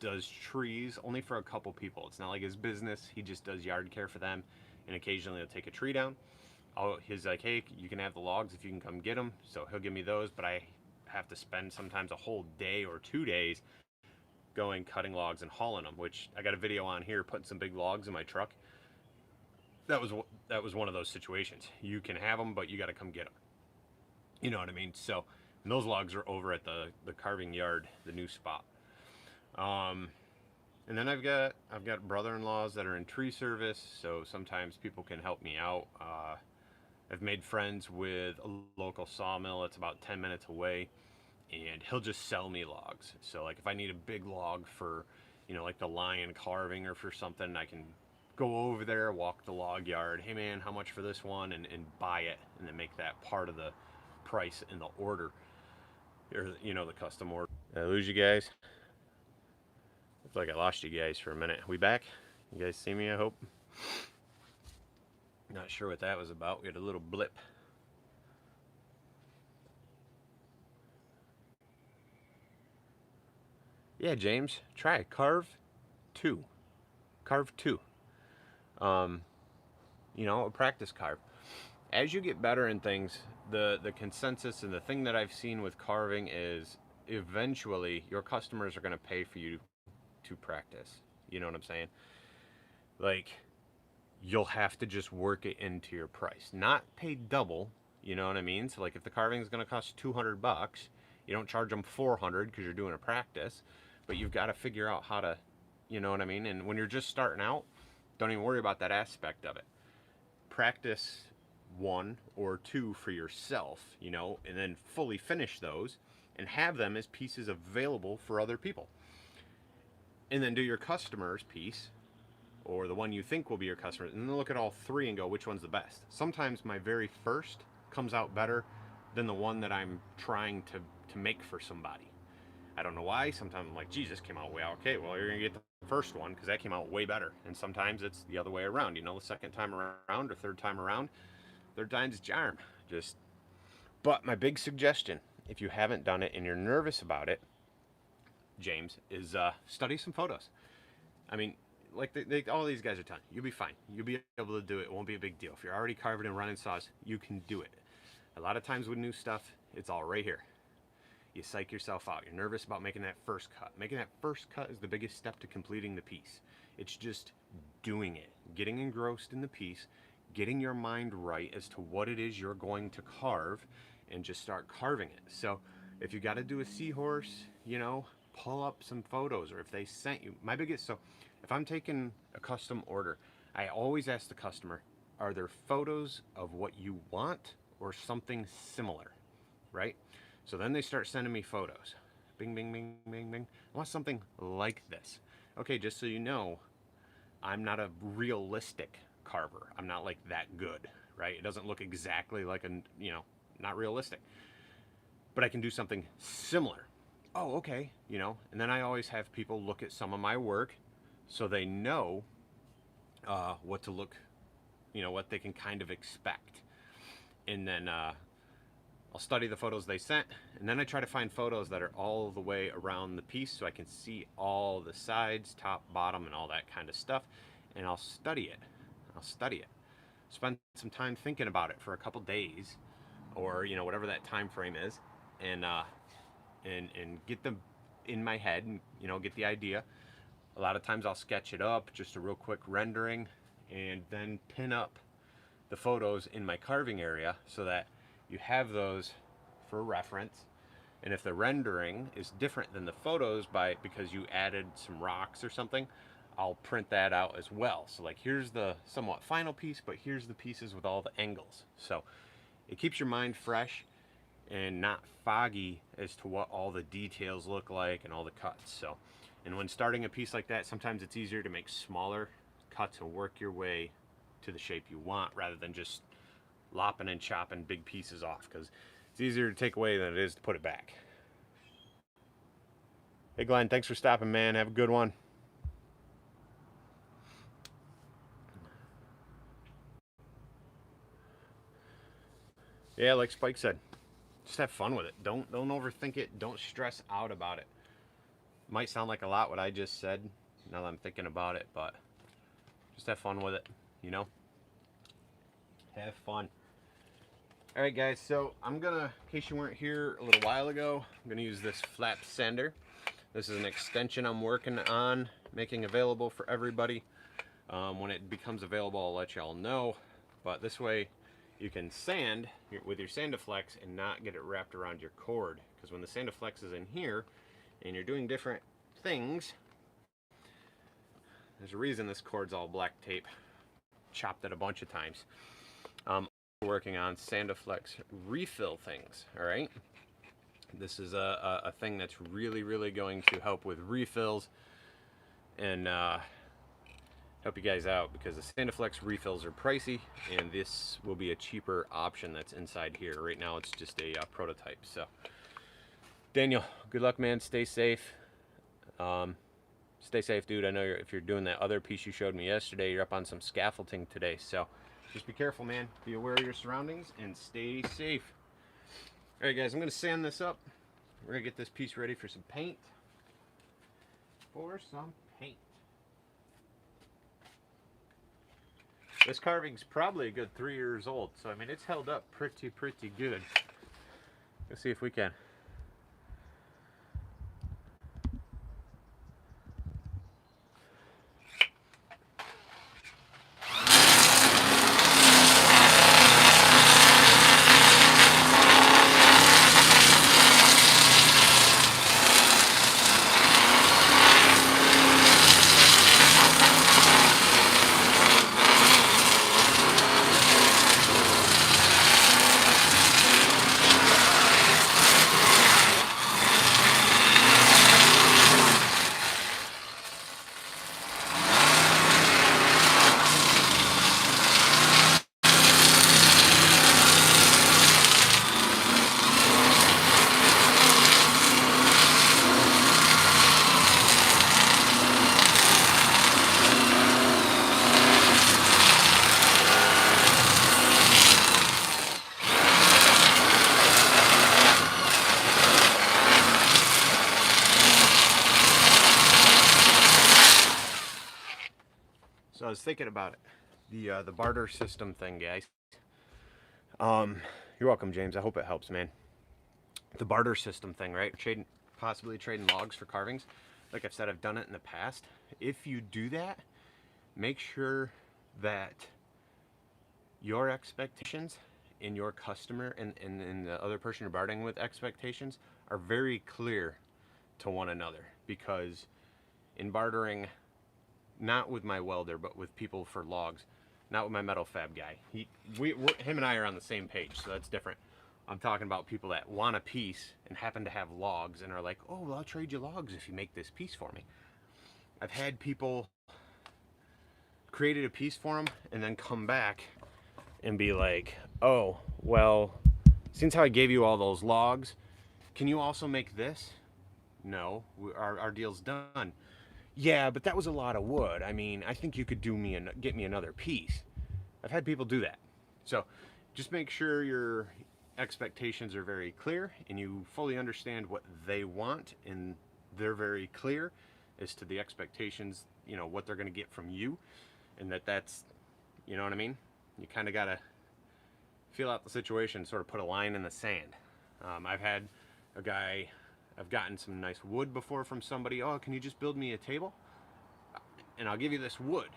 [SPEAKER 1] does trees only for a couple people. It's not like his business. He just does yard care for them, and occasionally he'll take a tree down. He's like, hey, you can have the logs if you can come get them. So he'll give me those, but I have to spend sometimes a whole day or 2 days going cutting logs and hauling them, which I got a video on here putting some big logs in my truck. That was one of those situations. You can have them, but you got to come get them. You know what I mean? So, and those logs are over at the carving yard, the new spot. And then I've got brother-in-laws that are in tree service, so sometimes people can help me out. I've made friends with a local sawmill. It's about 10 minutes away, and he'll just sell me logs. So like if I need a big log for, you know, like the lion carving or for something, I can go over there, walk the log yard. Hey man, how much for this one? And buy it, and then make that part of the price in the order, or, you know, the custom order. Did I lose you guys? Looks like I lost you guys for a minute. We back? You guys see me, I hope? Not sure what that was about. We had a little blip. Yeah, James, try it. Carve 2. Carve 2. You know, a practice carve. As you get better in things, the consensus and the thing that I've seen with carving is eventually your customers are going to pay for you to practice. You know what I'm saying? Like, you'll have to just work it into your price. Not pay double, you know what I mean? So like if the carving is going to cost $200, you don't charge them $400 because you're doing a practice, but you've got to figure out how to, you know what I mean? And when you're just starting out, don't even worry about that aspect of it. Practice 1 or 2 for yourself, you know, and then fully finish those and have them as pieces available for other people. And then do your customer's piece, or the one you think will be your customer, and then look at all 3 and go, which one's the best? Sometimes my very first comes out better than the one that I'm trying to make for somebody. I don't know why. Sometimes I'm like, geez, this came out way out. Okay, well, you're gonna get the first one because that came out way better. And sometimes it's the other way around, you know, the second time around or third time around. Third time's a charm. But my big suggestion, if you haven't done it and you're nervous about it, James, is study some photos. I mean, like all these guys are telling you, you'll be fine. You'll be able to do it. It won't be a big deal. If you're already carving and running saws, you can do it. A lot of times with new stuff, it's all right here. You psych yourself out. You're nervous about making that first cut. Making that first cut is the biggest step to completing the piece. It's just doing it, getting engrossed in the piece, getting your mind right as to what it is you're going to carve, and just start carving it. So if you got to do a seahorse, you know, pull up some photos, or if they sent you, so if I'm taking a custom order, I always ask the customer, are there photos of what you want or something similar, right? So then they start sending me photos. Bing, bing, bing, bing, bing. I want something like this. Okay, just so you know, I'm not a realistic carver. I'm not like that good, right? It doesn't look exactly like not realistic. But I can do something similar. Oh, okay, you know. And then I always have people look at some of my work so they know what to look, you know, what they can kind of expect. And then I'll study the photos they sent, and then I try to find photos that are all the way around the piece so I can see all the sides, top, bottom, and all that kind of stuff. And I'll study it. Spend some time thinking about it for a couple days, or, you know, whatever that time frame is, and get them in my head, and, you know, get the idea. A lot of times I'll sketch it up, just a real quick rendering, and then pin up the photos in my carving area so that you have those for reference. And if the rendering is different than the photos because you added some rocks or something, I'll print that out as well. So like, here's the somewhat final piece, but here's the pieces with all the angles. So it keeps your mind fresh and not foggy as to what all the details look like and all the cuts. So, and when starting a piece like that, sometimes it's easier to make smaller cuts and work your way to the shape you want, rather than just lopping and chopping big pieces off, because it's easier to take away than it is to put it back. Hey Glenn, thanks for stopping, man. Have a good one. Yeah, like Spike said, just have fun with it. Don't overthink it. Don't stress out about it. Might sound like a lot what I just said now that I'm thinking about it, but just have fun with it, you know? Have fun. All right, guys, so I'm gonna, in case you weren't here a little while ago, I'm gonna use this flap sander. This is an extension I'm working on making available for everybody. When it becomes available, I'll let y'all know, but this way you can sand with your Sandiflex and not get it wrapped around your cord, because when the Sandiflex is in here and you're doing different things, there's a reason this cord's all black tape, chopped it a bunch of times. We're working on Sandiflex refill things. All right, this is a thing that's really going to help with refills and help you guys out, because the Sandiflex refills are pricey, and this will be a cheaper option that's inside here. Right now it's just a prototype. So Daniel, good luck, man. Stay safe. Stay safe, dude. I know if you're doing that other piece you showed me yesterday, you're up on some scaffolding today, so just be careful, man. Be aware of your surroundings and stay safe. All right, guys, I'm gonna sand this up. We're gonna get this piece ready for some paint. This carving's probably a good 3 years old, so I mean it's held up pretty good. Let's see if we can. So I was thinking about it, the barter system thing, guys. You're welcome, James. I hope it helps, man. The barter system thing, right? Possibly trading logs for carvings. Like I've said, I've done it in the past. If you do that, make sure that your expectations and your customer and the other person you're bartering with expectations are very clear to one another, because in bartering, not with my welder, but with people for logs, not with my metal fab guy. Him and I are on the same page, so that's different. I'm talking about people that want a piece and happen to have logs and are like, oh, well, I'll trade you logs if you make this piece for me. I've had people created a piece for them and then come back and be like, oh, well, since how I gave you all those logs, can you also make this? No, our deal's done. Yeah, but that was a lot of wood. I mean, I think you could get me another piece. I've had people do that. So just make sure your expectations are very clear and you fully understand what they want, and they're very clear as to the expectations, you know, what they're going to get from you, and that's, you know what I mean? You kind of got to feel out the situation, sort of put a line in the sand. I've had a guy, I've gotten some nice wood before from somebody. Oh, can you just build me a table? And I'll give you this wood.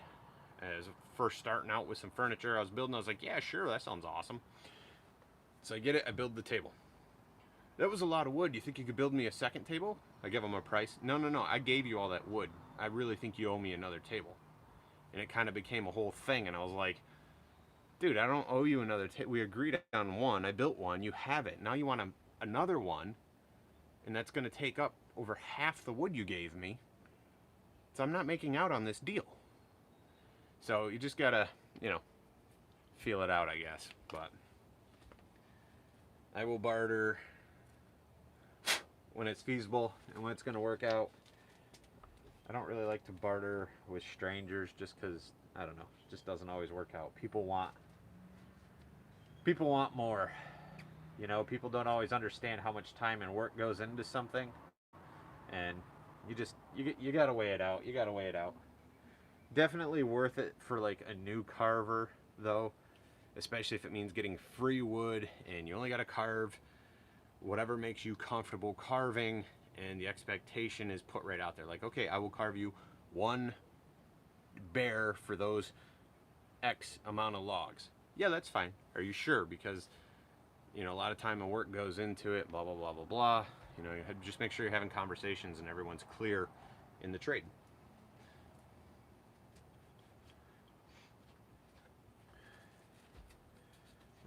[SPEAKER 1] As first starting out with some furniture I was building, I was like, yeah, sure, that sounds awesome. So I get it, I build the table. That was a lot of wood. You think you could build me a second table? I give him a price. No, I gave you all that wood. I really think you owe me another table. And it kind of became a whole thing, and I was like, dude, I don't owe you another table. We agreed on one. I built one. You have it. Now you want another one, and that's going to take up over half the wood you gave me. So I'm not making out on this deal. So you just got to, you know, feel it out, I guess. But I will barter when it's feasible and when it's going to work out. I don't really like to barter with strangers just because, I don't know, it just doesn't always work out. People want more. You know, people don't always understand how much time and work goes into something, and you gotta weigh it out. You gotta weigh it out. Definitely worth it for like a new carver though, especially if it means getting free wood and you only gotta carve whatever makes you comfortable carving, and the expectation is put right out there. Like, okay, I will carve you one bear for those X amount of logs. Yeah, that's fine. Are you sure? Because, you know, a lot of time and work goes into it, blah, blah, blah, blah, blah. You know, just make sure you're having conversations and everyone's clear in the trade.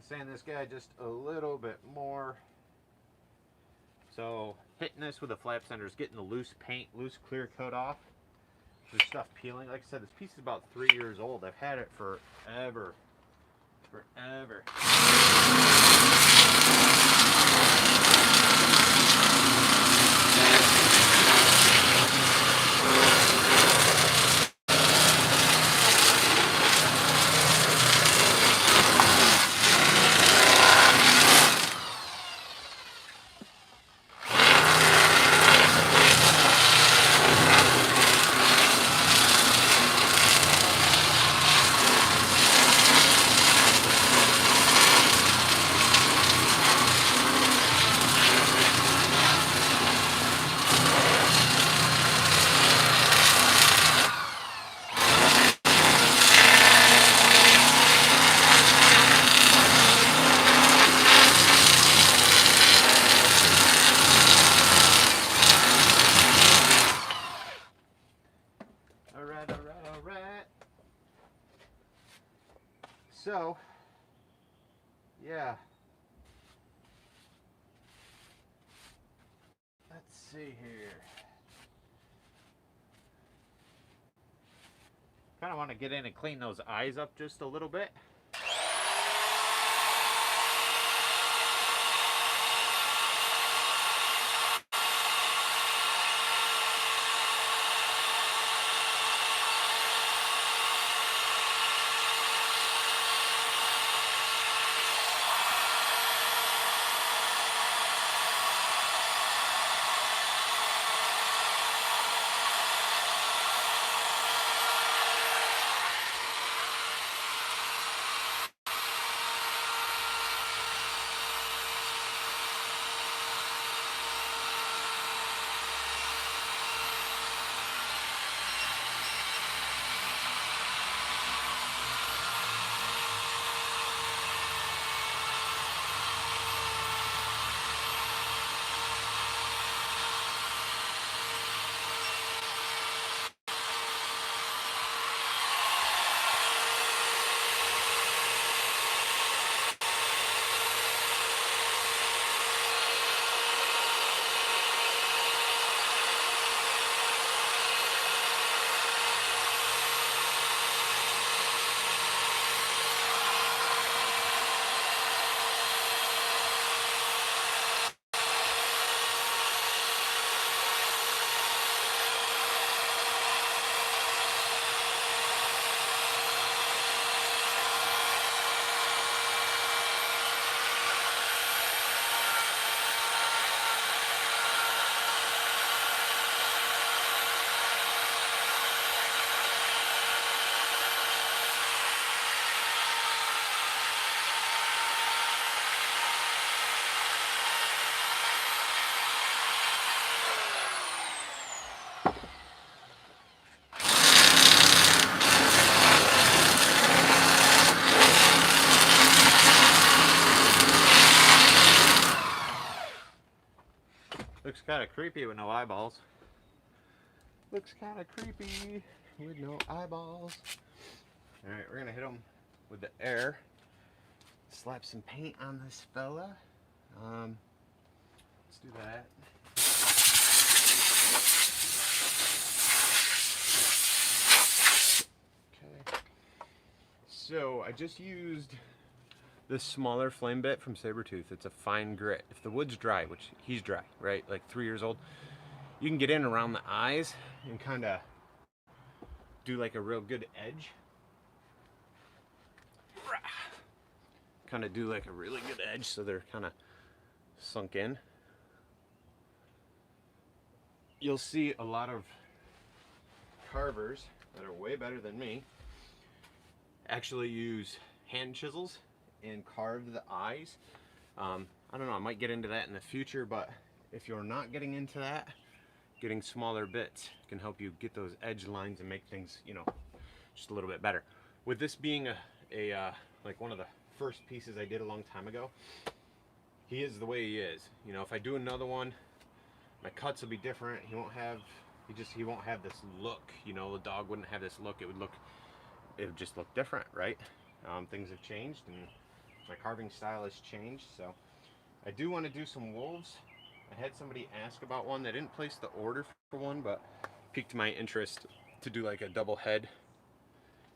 [SPEAKER 1] Sand this guy just a little bit more. So hitting this with a flap sander is getting the loose paint, loose clear coat off. There's stuff peeling. Like I said, this piece is about 3 years old. I've had it forever. Forever. Alright. So, yeah. Let's see here. Kind of want to get in and clean those eyes up just a little bit. Looks kind of creepy with no eyeballs. Looks kind of creepy with no eyeballs. Alright, we're going to hit them with the air. Slap some paint on this fella. Let's do that. Okay. So I just used this smaller flame bit from Saburrtooth. It's a fine grit. If the wood's dry, which he's dry, right? Like 3 years old, you can get in around the eyes and kind of do like a real good edge. Kind of do like a really good edge so they're kind of sunk in. You'll see a lot of carvers that are way better than me actually use hand chisels and carve the eyes. I don't know, I might get into that in the future, but if you're not getting into that, getting smaller bits can help you get those edge lines and make things, you know, just a little bit better. With this being like one of the first pieces I did a long time ago, he is the way he is. You know, if I do another one, my cuts will be different. He won't have this look. You know, the dog wouldn't have this look. It would just look different, right? Things have changed and my carving style has changed. So I do want to do some wolves. I had somebody ask about one. They didn't place the order for one, but piqued my interest to do like a double head.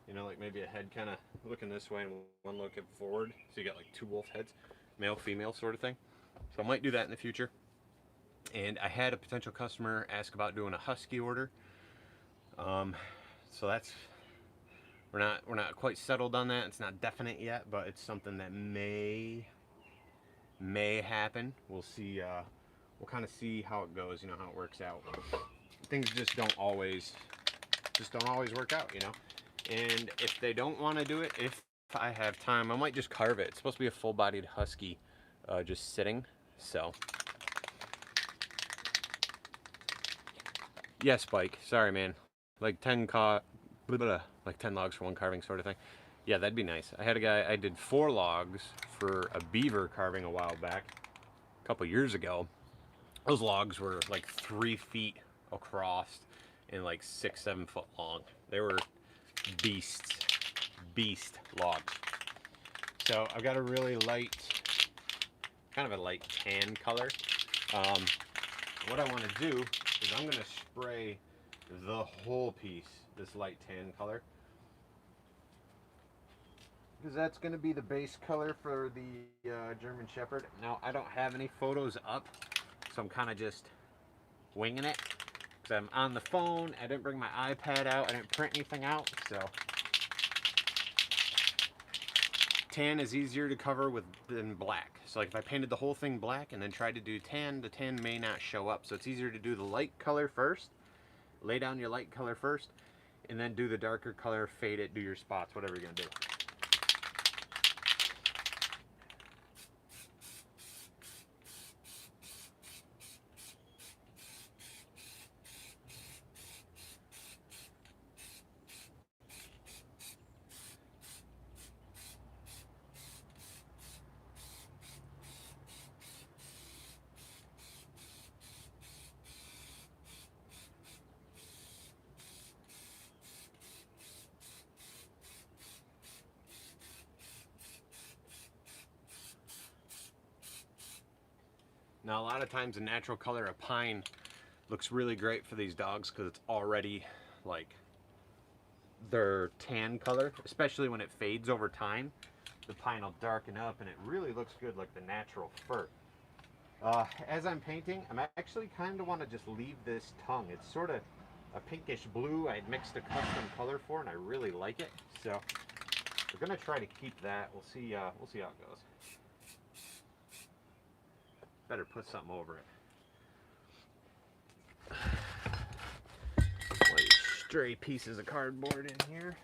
[SPEAKER 1] You know, like maybe a head kind of looking this way and one looking forward. So you got like 2 wolf heads, male, female sort of thing. So I might do that in the future. And I had a potential customer ask about doing a husky order. So that's, we're not quite settled on that. It's not definite yet, but it's something that may happen. We'll see. We'll kind of see how it goes. You know, how it works out. Things just don't always work out. You know. And if they don't want to do it, if I have time, I might just carve it. It's supposed to be a full-bodied husky, just sitting. So, yeah, Spike. Sorry, man. Like 10 logs for one carving sort of thing. Yeah, that'd be nice. I had a guy. I did 4 logs for a beaver carving a while back, a couple years ago. Those logs were like 3 feet across and like 6-7 foot long. They were beast logs. So I've got a really light, kind of a light tan color. What I want to do is I'm going to spray the whole piece this light tan color, because that's going to be the base color for the German Shepherd. Now I don't have any photos up, so I'm kind of just winging it. Because I'm on the phone, I didn't bring my iPad out, I didn't print anything out, so. Tan is easier to cover than black. So like if I painted the whole thing black and then tried to do tan, the tan may not show up. So it's easier to do the light color first, lay down your light color first, and then do the darker color, fade it, do your spots, whatever you're gonna do. Now a lot of times the natural color of pine looks really great for these dogs because it's already like their tan color, especially when it fades over time. The pine will darken up and it really looks good like the natural fur. As I'm painting, I'm actually kind of want to just leave this tongue. It's sort of a pinkish blue I mixed a custom color for and I really like it. So we're going to try to keep that. We'll see how it goes. Better put something over it. One of these stray pieces of cardboard in here.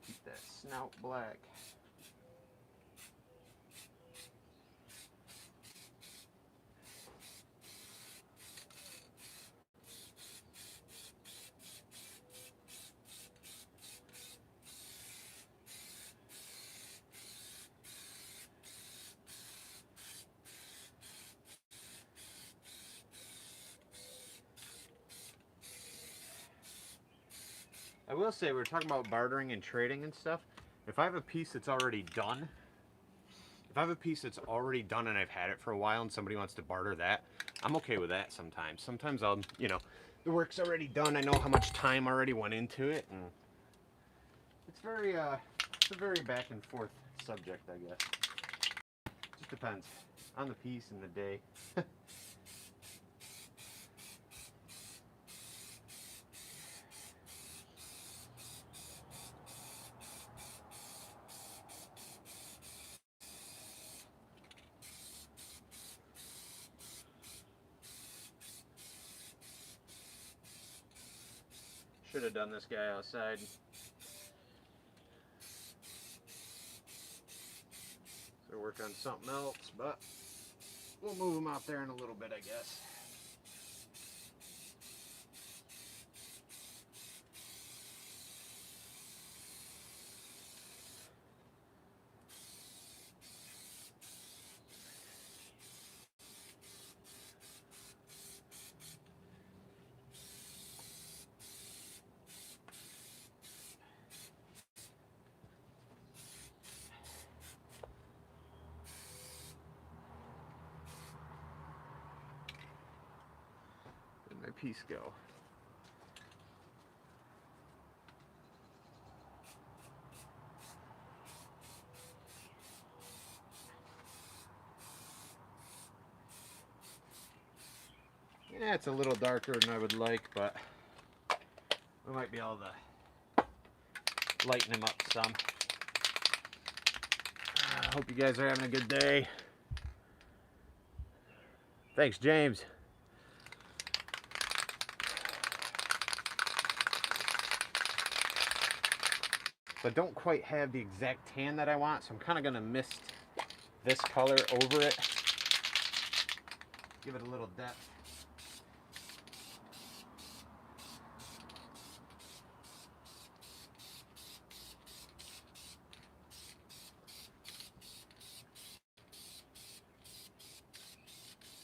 [SPEAKER 1] Keep that snout black. I will say, we were talking about bartering and trading and stuff. If I have a piece that's already done If I have a piece that's already done and I've had it for a while and somebody wants to barter that, I'm okay with that sometimes. Sometimes I'll, you know, the work's already done. I know how much time already went into it. And it's very, it's a very back and forth subject, I guess. Just depends on the piece and the day. Should have done this guy outside. So work on something else, but we'll move him out there in a little bit, I guess. Where'd my piece go? Yeah, it's a little darker than I would like, but we might be able to lighten him up some. I hope you guys are having a good day. Thanks, James. So I don't quite have the exact tan that I want, so I'm kind of going to mist this color over it. Give it a little depth.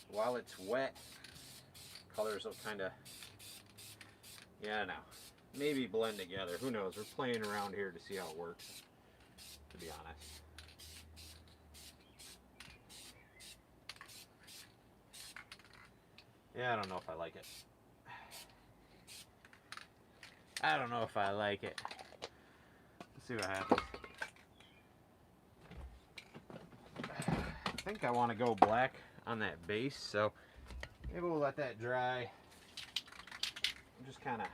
[SPEAKER 1] While it's wet, colors will kind of, yeah, I don't know, maybe blend together. Who knows? We're playing around here to see how it works, to be honest. Yeah, I don't know if I like it. I don't know if I like it. Let's see what happens. I think I want to go black on that base, so maybe we'll let that dry. I'm just kind of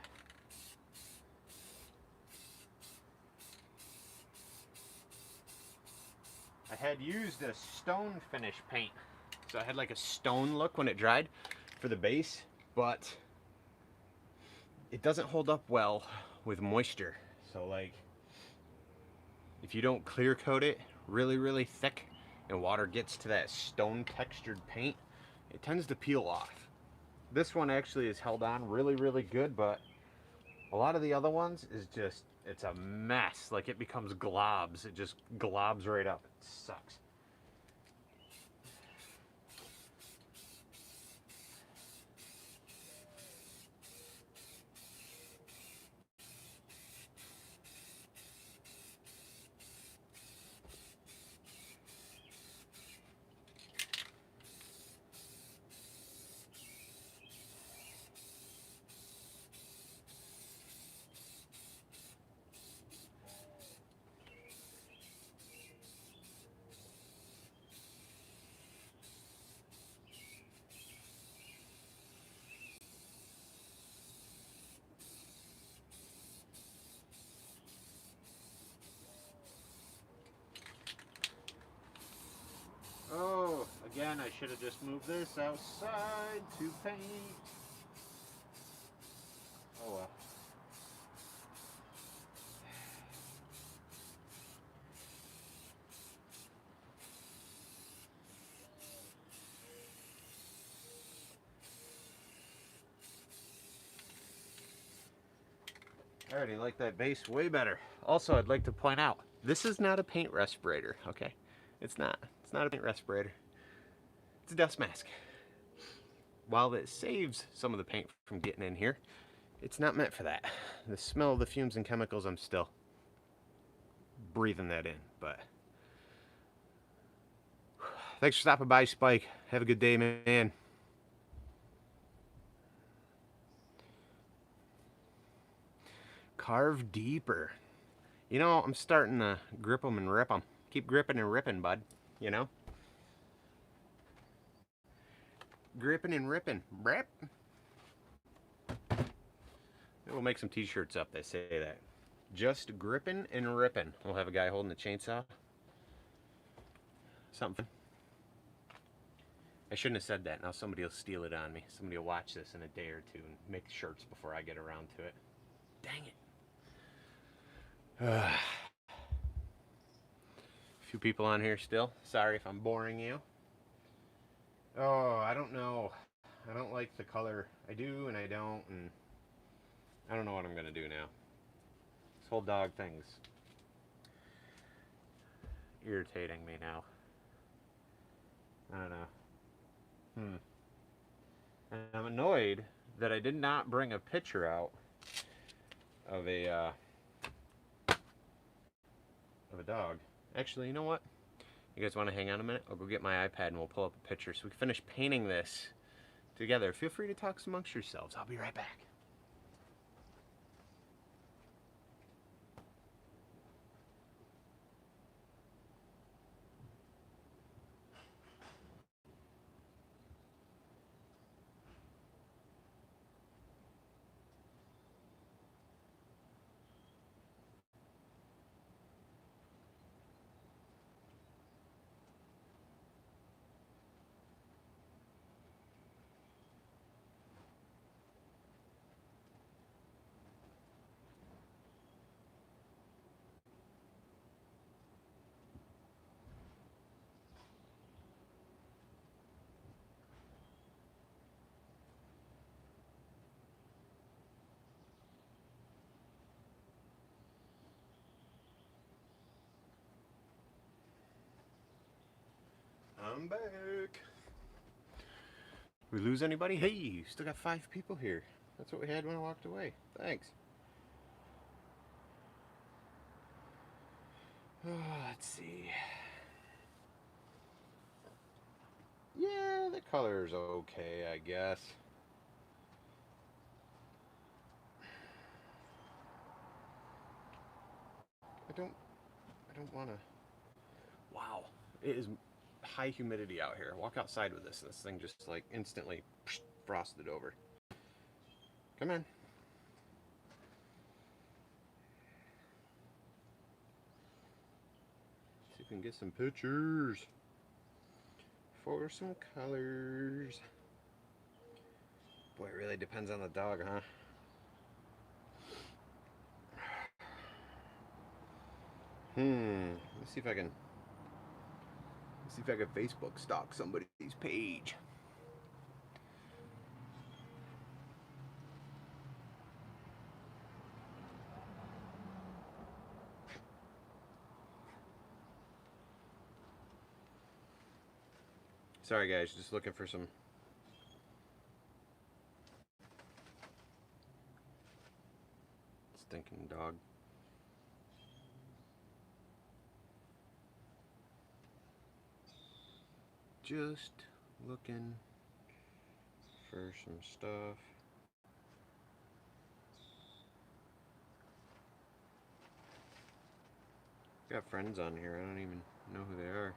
[SPEAKER 1] I had used a stone finish paint, so I had like a stone look when it dried for the base, but it doesn't hold up well with moisture. So like if you don't clear coat it really thick and water gets to that stone textured paint, it tends to peel off. This one actually is held on really good, but a lot of the other ones is just, it's a mess. Like it becomes globs. It just globs right up. It sucks. Oh, again, I should have just moved this outside to paint. Oh well. I already like that base way better. Also, I'd like to point out, this is not a paint respirator, okay? It's not. It's not a paint respirator. It's a dust mask. While it saves some of the paint from getting in here, it's not meant for that. The smell of the fumes and chemicals, I'm still breathing that in, but Thanks for stopping by, Spike. Have a good day, man. Carve deeper. You know, I'm starting to grip them and rip them. Keep gripping and ripping, bud. You know? Gripping and ripping. Rip. We'll make some t-shirts up that say that. Just gripping and ripping. We'll have a guy holding the chainsaw. Something. I shouldn't have said that. Now somebody will steal it on me. Somebody will watch this in a day or two and make shirts before I get around to it. Dang it. A few people on here still. Sorry if I'm boring you. Oh, I don't know. I don't like the color. I do and I don't, and I don't know what I'm gonna do now. This whole dog thing's irritating me now. I don't know. And I'm annoyed that I did not bring a picture out of a dog. Actually, you know what? You guys want to hang on a minute? I'll go get my iPad and we'll pull up a picture so we can finish painting this together. Feel free to talk amongst yourselves. I'll be right back. I'm back. We lose anybody? Hey, still got 5 people here. That's what we had when I walked away. Thanks. Let's see. Yeah, the color's okay, I guess. I don't want to. Wow, it is high humidity out here. Walk outside with this. This thing just like instantly frosted over. Come on. See if we can get some pictures for some colors. Boy, it really depends on the dog, huh? Let's see if I can Facebook stalk somebody's page. Sorry guys, just looking for some stinking dog. Just looking for some stuff. Got friends on here, I don't even know who they are.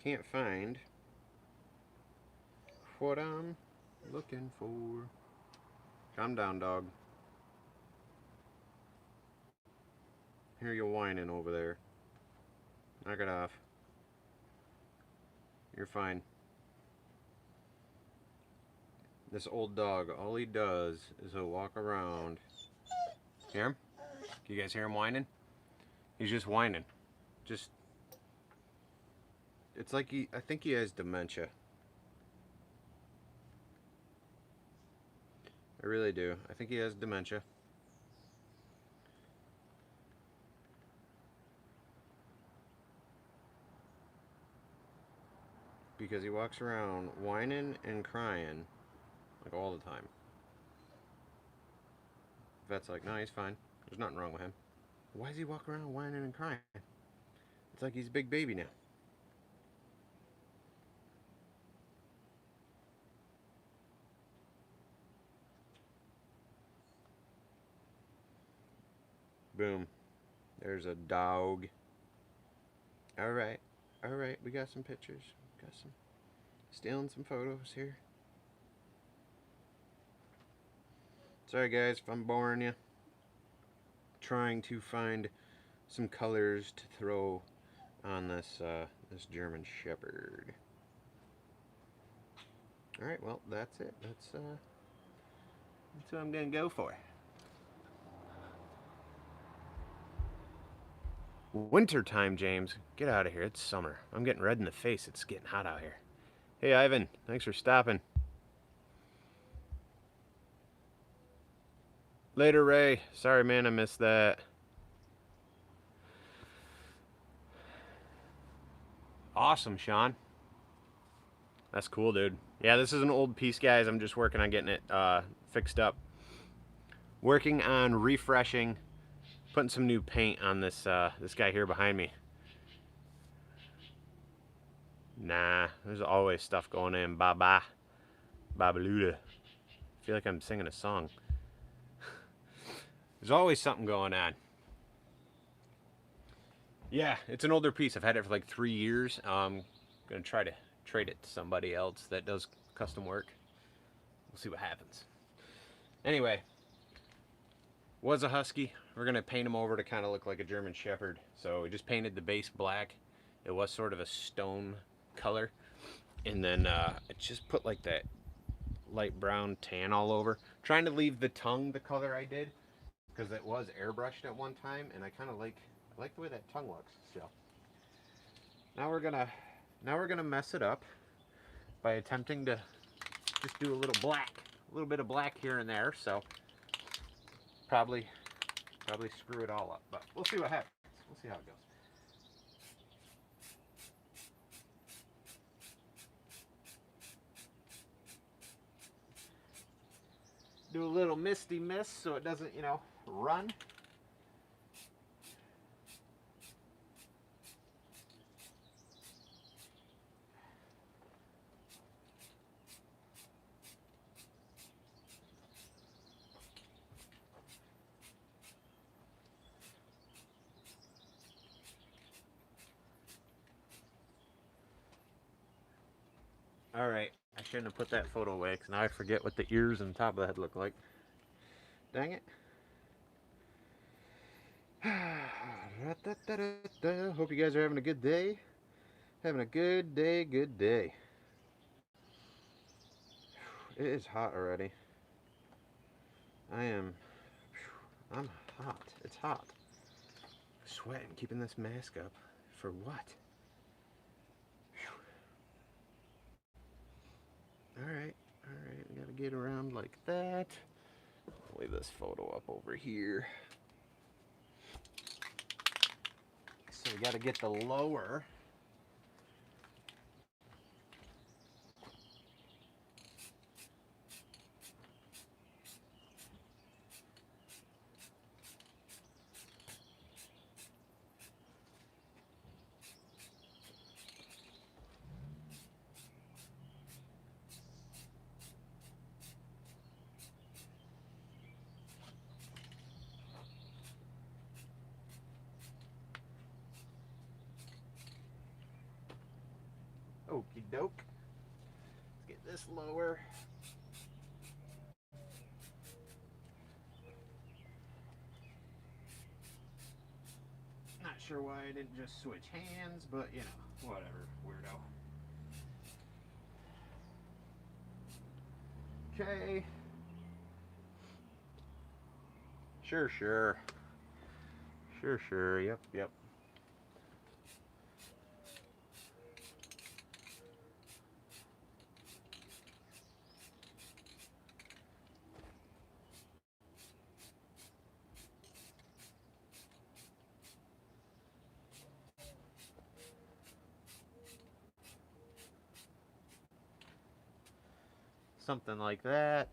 [SPEAKER 1] Can't find what I'm looking for. Calm down, dog. Hear you whining over there. Knock it off. You're fine. This old dog, all he does is he'll walk around. Hear him? You guys hear him whining? He's just whining. Just, it's like I think he has dementia. I really do. I think he has dementia. because he walks around whining and crying like all the time. Vet's like, no, he's fine. There's nothing wrong with him. Why does he walk around whining and crying? It's like he's a big baby now. Boom. There's a dog. Alright. Alright, we got some pictures. Got some. Stealing some photos here. Sorry guys if I'm boring you. Trying to find some colors to throw on this this German Shepherd. Alright, well that's it. That's what I'm gonna go for. Winter time, James. Get out of here. It's summer. I'm getting red in the face. It's getting hot out here. Hey, Ivan. Thanks for stopping. Later, Ray. Sorry, man. I missed that. Awesome, Sean. That's cool, dude. Yeah, this is an old piece, guys. I'm just working on getting it fixed up. Working on refreshing, putting some new paint on this this guy here behind me. Nah, there's always stuff going in. Baba. Babaluda. I feel like I'm singing a song. There's always something going on. Yeah, it's an older piece. I've had it for like 3 years. I'm going to try to trade it to somebody else that does custom work. We'll see what happens. Anyway, was a husky. We're going to paint him over to kind of look like a German Shepherd. So we just painted the base black. It was sort of a stone color. And then I just put like that light brown tan all over. Trying to leave the tongue the color I did, because it was airbrushed at one time, and I kind of like the way that tongue looks. So now we're gonna mess it up by attempting to just do a little bit of black here and there. So probably screw it all up, but we'll see what happens. We'll see how it goes. Do a little misty mist so it doesn't, you know, run. All right, I shouldn't have put that photo away because now I forget what the ears and top of the head look like. Dang it. Hope you guys are having a good day. Having a good day, good day. It is hot already. I'm hot. It's hot. Sweating, keeping this mask up. For what? Alright, we gotta get around like that. I'll leave this photo up over here. So we gotta get the lower. Okie doke. Let's get this lower. Not sure why I didn't just switch hands, but you know, whatever, weirdo. Okay. Sure. Yep. something like that.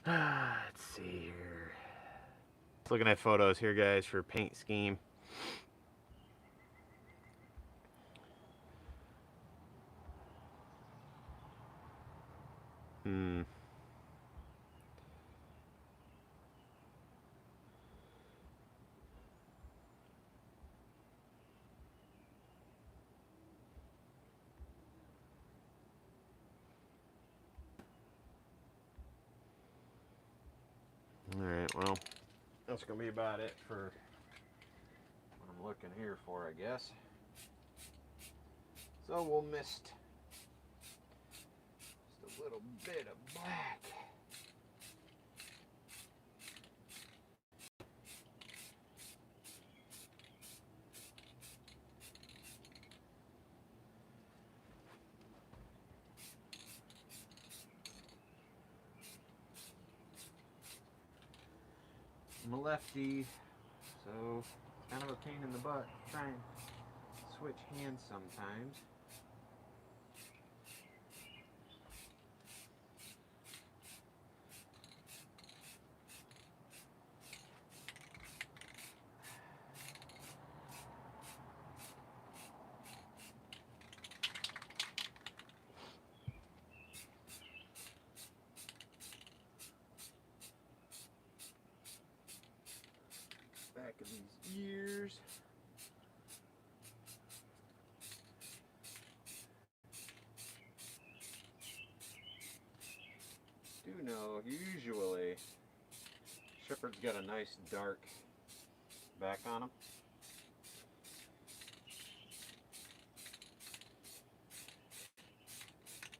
[SPEAKER 1] Let's see here. Just looking at photos here, guys, for paint scheme. Alright, well, that's going to be about it for what I'm looking here for, I guess. So we'll mist just a little bit of black. I'm a lefty, so it's kind of a pain in the butt to try and switch hands sometimes. Back of these ears. Do know, usually Shepherd's got a nice dark back on them.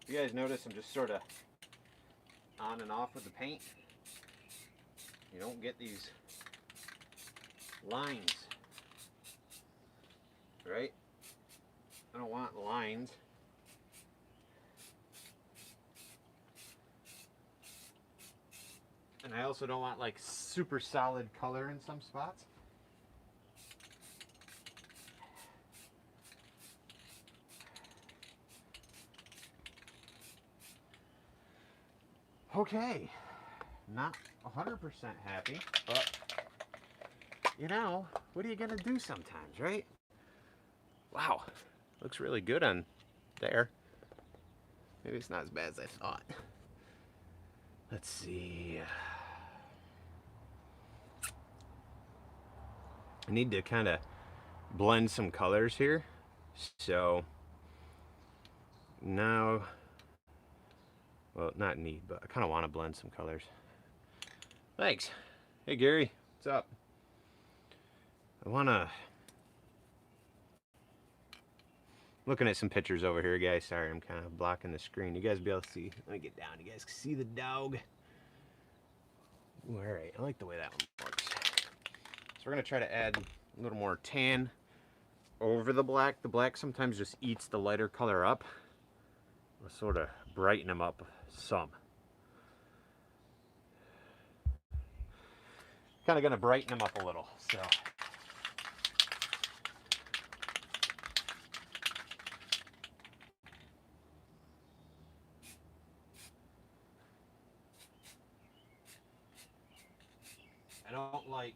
[SPEAKER 1] You guys notice I'm just sort of on and off with the paint. You don't get these lines, right? I don't want lines. And I also don't want like super solid color in some spots. Okay, not 100% happy, but you know, what are you gonna do sometimes, right? Wow, looks really good on there. Maybe it's not as bad as I thought. Let's see. I need to kind of blend some colors here. So now, well, not need, but I kind of want to blend some colors. Thanks. Hey Gary, what's up? I want to, looking at some pictures over here, guys. Sorry, I'm kind of blocking the screen. You guys be able to see. Let me get down. You guys can see the dog. Ooh, all right, I like the way that one works. So we're gonna try to add a little more tan over the black. The black sometimes just eats the lighter color up. We'll sort of brighten them up some. Kind of gonna brighten them up a little, so. I don't like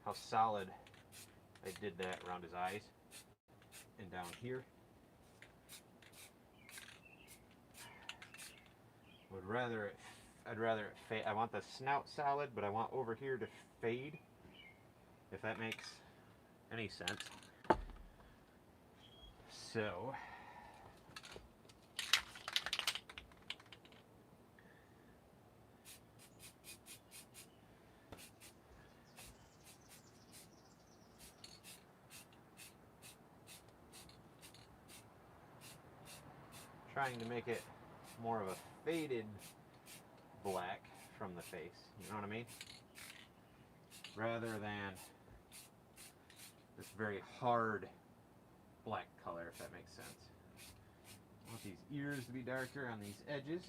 [SPEAKER 1] how solid I did that around his eyes and down here. I'd rather it fade. I want the snout solid, but I want over here to fade, if that makes any sense. So trying to make it more of a faded black from the face, you know what I mean? Rather than this very hard black color, if that makes sense. I want these ears to be darker on these edges.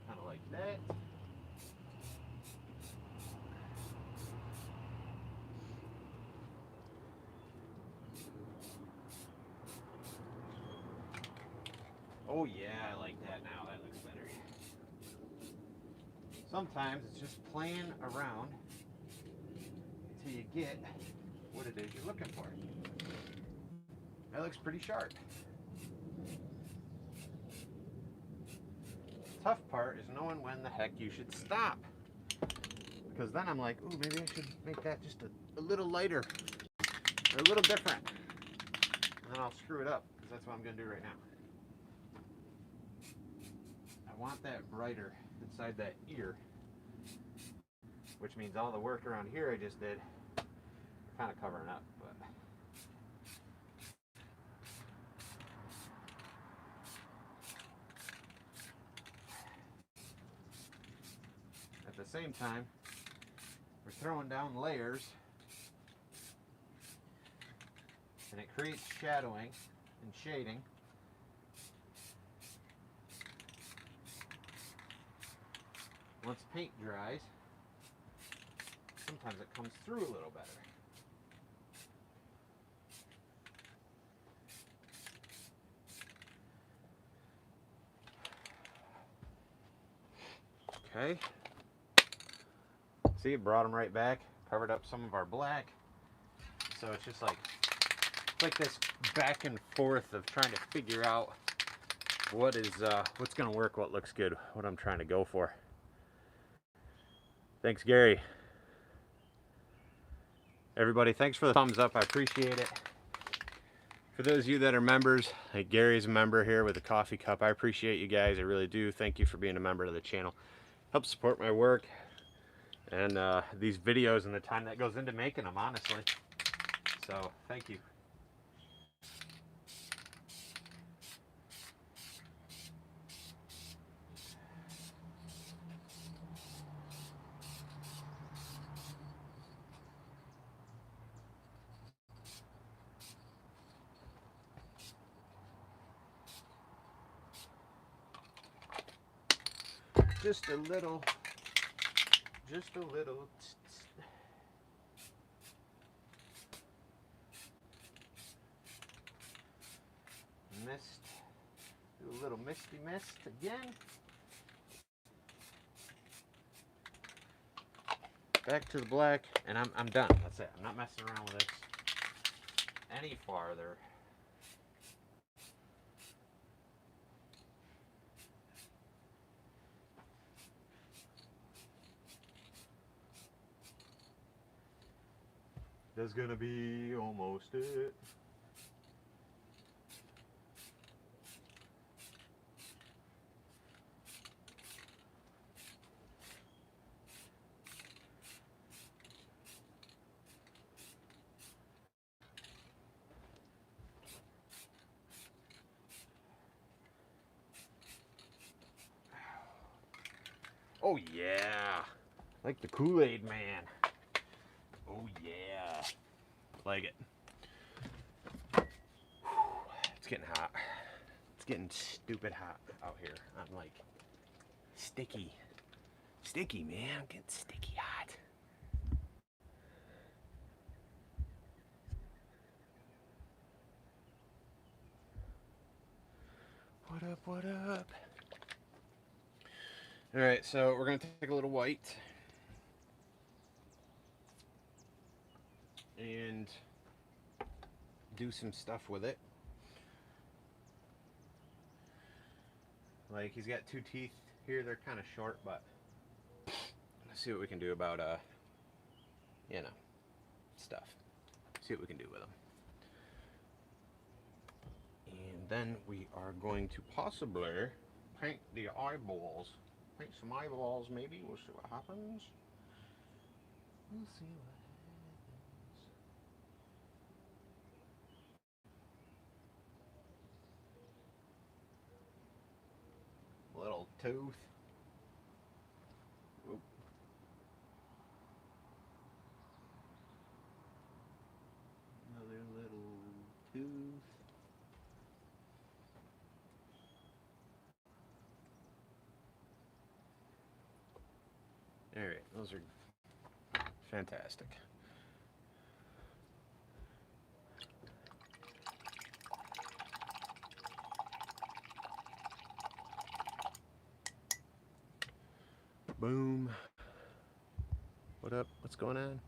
[SPEAKER 1] Kind of like that. Oh yeah, I like that now. That looks better. Sometimes it's just playing around until you get what it is you're looking for. That looks pretty sharp. The tough part is knowing when the heck you should stop. Because then I'm like, ooh, maybe I should make that just a little lighter or a little different. And then I'll screw it up, because that's what I'm going to do right now. I want that brighter inside that ear, which means all the work around here I just did, kind of covering up. But at the same time, we're throwing down layers, and it creates shadowing and shading. Once paint dries, sometimes it comes through a little better. Okay. See, it brought them right back, covered up some of our black. So it's just like, it's like this back and forth of trying to figure out what is, what's gonna work, what looks good, what I'm trying to go for. Thanks, Gary. Everybody, thanks for the thumbs up, I appreciate it. For those of you that are members, like Gary's a member here with a coffee cup, I appreciate you guys, I really do. Thank you for being a member of the channel. Help support my work and these videos and the time that goes into making them, honestly. So thank you. Just a little mist, do a little misty mist again. Back to the black, and I'm done. That's it. I'm not messing around with this any farther. That's gonna be almost it. Oh yeah, like the Kool-Aid man. Oh yeah, like it. It's getting hot. It's getting stupid hot out here. I'm like sticky, man. I'm getting sticky hot. What up? What up? All right, so we're gonna take a little white and do some stuff with it. Like, he's got two teeth here. They're kind of short, but let's see what we can do about you know, stuff. See what we can do with them. And then we are going to possibly paint the eyeballs. Paint some eyeballs, maybe. We'll see what happens. We'll see what happens. Little tooth. Oop. Another little tooth. All right, those are fantastic. Boom. What up? What's going on?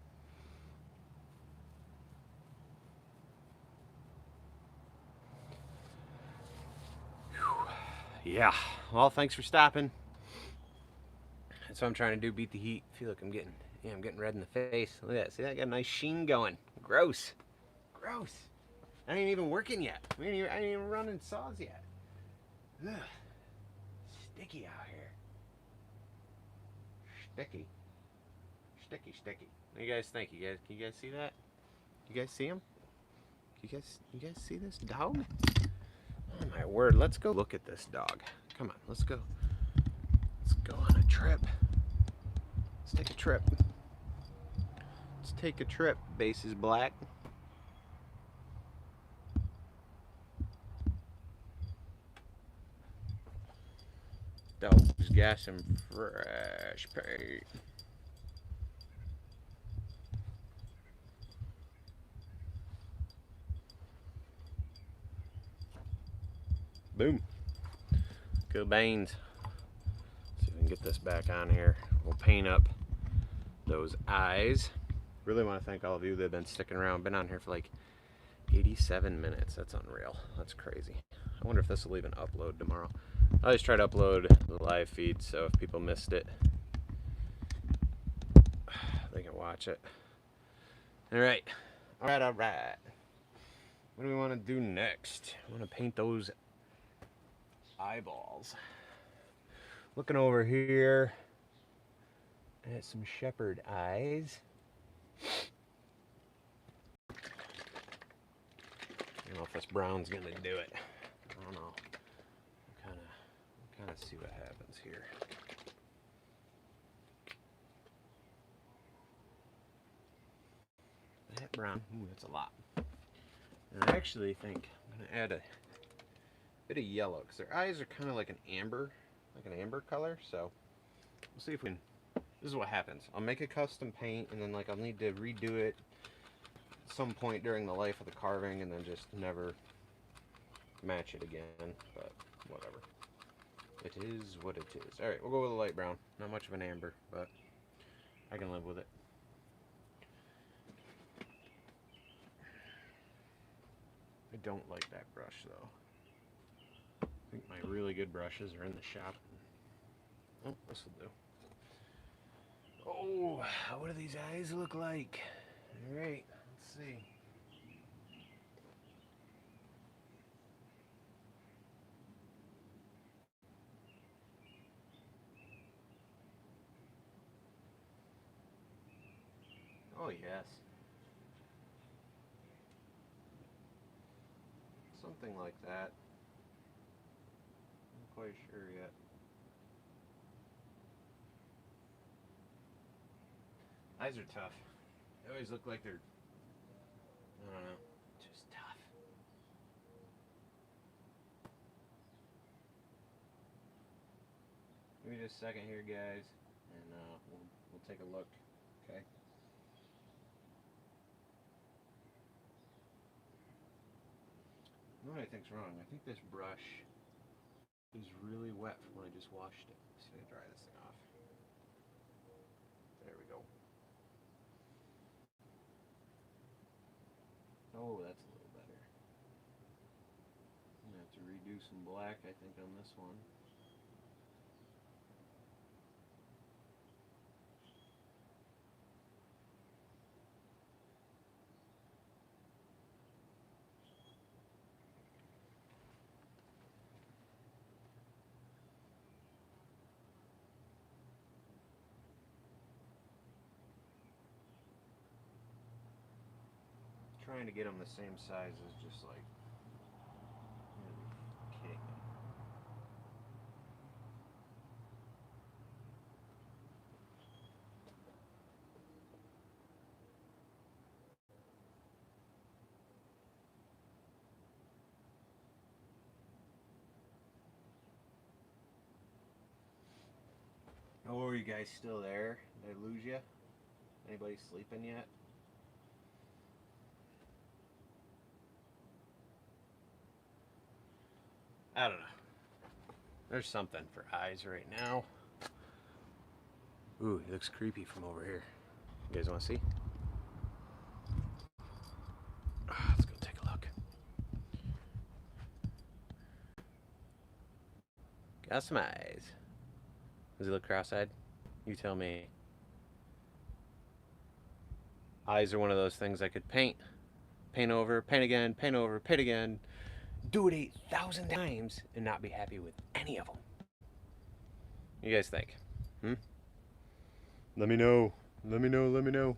[SPEAKER 1] Whew. Yeah. Well, thanks for stopping. That's what I'm trying to do. Beat the heat. I feel like I'm getting red in the face. Look at that. See that? I got a nice sheen going. Gross. Gross. I ain't even working yet. I ain't even running saws yet. Ugh. Sticky out here. Sticky. Sticky, sticky. What do you guys think? Can you guys see that? You guys see him? You guys see this dog? Oh my word, let's go look at this dog. Come on, let's go. Let's go on a trip. Let's take a trip. Let's take a trip. Base is black. Dog's got some fresh paint. Boom. Go Baines. See if we can get this back on here. We'll paint up those eyes. Really want to thank all of you that have been sticking around. Been on here for like 87 minutes. That's unreal. That's crazy. I wonder if this will even upload tomorrow. I always try to upload the live feed, so if people missed it, they can watch it. All right. All right, all right. What do we want to do next? I want to paint those eyeballs. Looking over here at some shepherd eyes. I don't know if this brown's gonna do it. I don't know. Kind of see what happens here. That brown, ooh, that's a lot. And I actually think I'm gonna add a bit of yellow because their eyes are kind of like an amber color. So we'll see if we can. This is what happens. I'll make a custom paint, and then like I'll need to redo it at some point during the life of the carving, and then just never match it again. But whatever. It is what it is. All right, we'll go with a light brown. Not much of an amber, but I can live with it. I don't like that brush though. I think my really good brushes are in the shop. Oh, this will do. Oh, what do these eyes look like? All right, let's see. Oh, yes. Something like that. I'm not quite sure yet. Eyes are tough. They always look like they're, I don't know, just tough. Give me just a second here, guys, and we'll take a look, okay? You know what I think's wrong? I think this brush is really wet from when I just washed it. Just gonna dry this thing off. There we go. Oh, that's a little better. I'm gonna have to redo some black, I think, on this one. Trying to get them the same size as just like, you're kidding me. Oh, are you guys still there? Did I lose you? Anybody sleeping yet? I don't know. There's something for eyes right now. Ooh, he looks creepy from over here. You guys want to see? Let's go take a look. Got some eyes. Does he look cross-eyed? You tell me. Eyes are one of those things I could paint. Paint over, paint again, paint over, paint again. Do it 8,000 times and not be happy with any of them. You guys think? Let me know. Let me know. Let me know.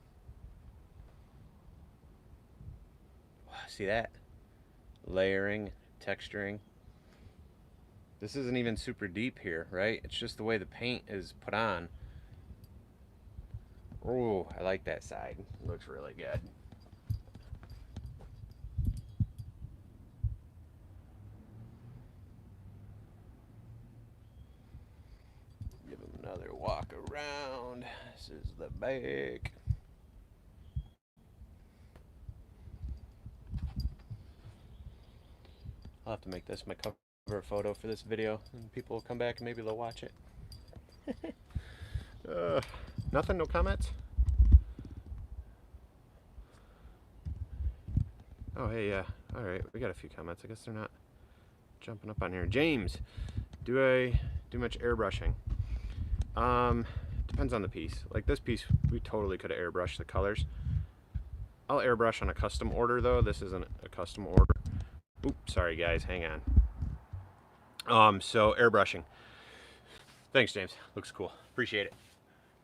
[SPEAKER 1] See that? Layering, texturing. This isn't even super deep here, right? It's just the way the paint is put on. Oh, I like that side. It looks really good. Give him another walk around. This is the back. I'll have to make this my cover photo for this video, and people will come back and maybe they'll watch it. Nothing? No comments? Oh, hey, yeah. All right, we got a few comments. I guess they're not jumping up on here. James, do I do much airbrushing? Depends on the piece. Like this piece, we totally could have airbrushed the colors. I'll airbrush on a custom order, though. This isn't a custom order. Oops, sorry, guys. Hang on. So airbrushing. Thanks, James. Looks cool. Appreciate it.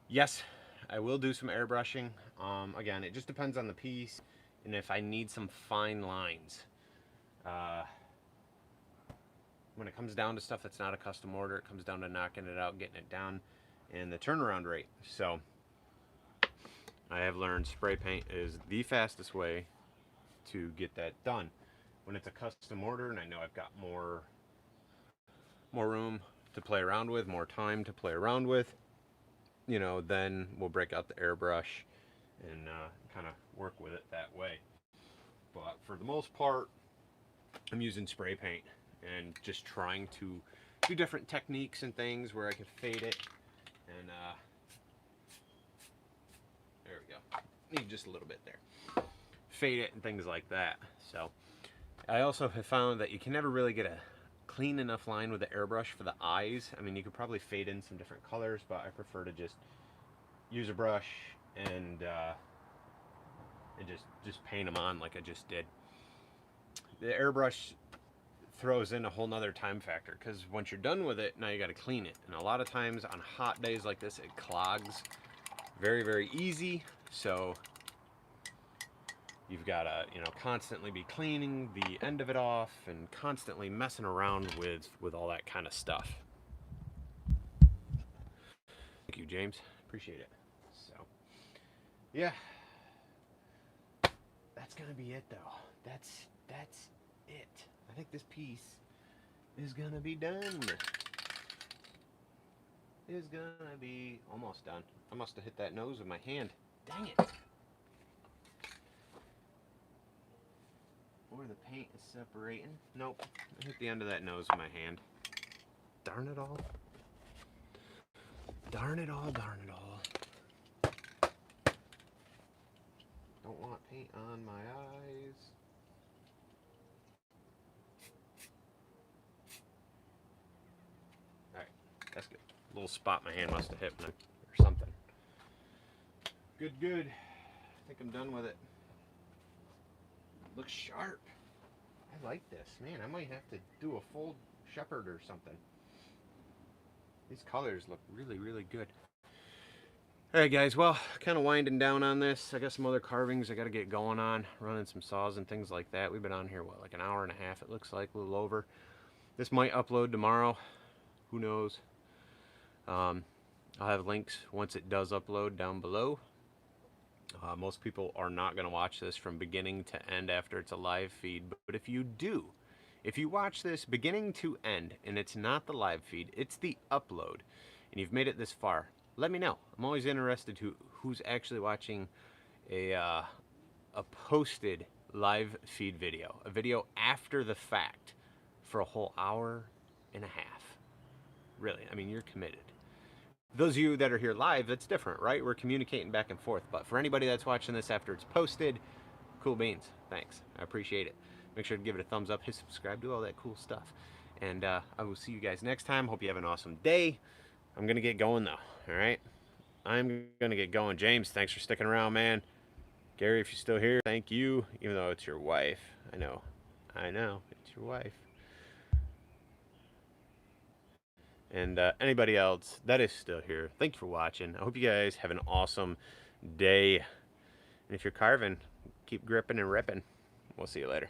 [SPEAKER 1] Yes, I will do some airbrushing. Again, it just depends on the piece and if I need some fine lines. When it comes down to stuff that's not a custom order, it comes down to knocking it out, getting it down, and the turnaround rate. So I have learned spray paint is the fastest way to get that done. When it's a custom order and I know I've got more room to play around with, more time to play around with, you know, then we'll break out the airbrush and kind of work with it that way. But for the most part, I'm using spray paint and just trying to do different techniques and things where I can fade it. And there we go. Need just a little bit there. Fade it and things like that. So I also have found that you can never really get a clean enough line with the airbrush for the eyes. I mean, you could probably fade in some different colors, but I prefer to just use a brush and just paint them on like I just did. The airbrush throws in a whole nother time factor because once you're done with it, now you got to clean it. And a lot of times on hot days like this, it clogs very, very easy. So you've got to, you know, constantly be cleaning the end of it off and constantly messing around with all that kind of stuff. Thank you, James. Appreciate it. So, yeah. That's going to be it, though. That's it. I think this piece is going to be done. Is going to be almost done. I must have hit that nose with my hand. Dang it. Or the paint is separating. Nope. I hit the end of that nose with my hand. Darn it all. Darn it all, darn it all. Don't want paint on my eyes. Alright, that's good. A little spot my hand must have hit or something. Good, good. I think I'm done with it. Looks sharp. I like this. Man, I might have to do a full shepherd or something. These colors look really, really good. Alright guys, well, kind of winding down on this. I got some other carvings I got to get going on. Running some saws and things like that. We've been on here, what, like an hour and a half it looks like, a little over. This might upload tomorrow. Who knows? I'll have links once it does upload down below. Most people are not going to watch this from beginning to end after it's a live feed. But if you do, if you watch this beginning to end and it's not the live feed, it's the upload, and you've made it this far, let me know. I'm always interested who's actually watching a posted live feed video, a video after the fact for a whole hour and a half. Really, I mean, you're committed. those of you that are here live, that's different, right? We're communicating back and forth. But for anybody that's watching this after it's posted, cool beans. Thanks. I appreciate it. Make sure to give it a thumbs up, hit subscribe, do all that cool stuff. And I will see you guys next time. Hope you have an awesome day. I'm going to get going, though. All right? I'm going to get going. James, thanks for sticking around, man. Gary, if you're still here, thank you, even though it's your wife. I know, it's your wife. And anybody else that is still here, thank you for watching. I hope you guys have an awesome day. And if you're carving, keep gripping and ripping. We'll see you later.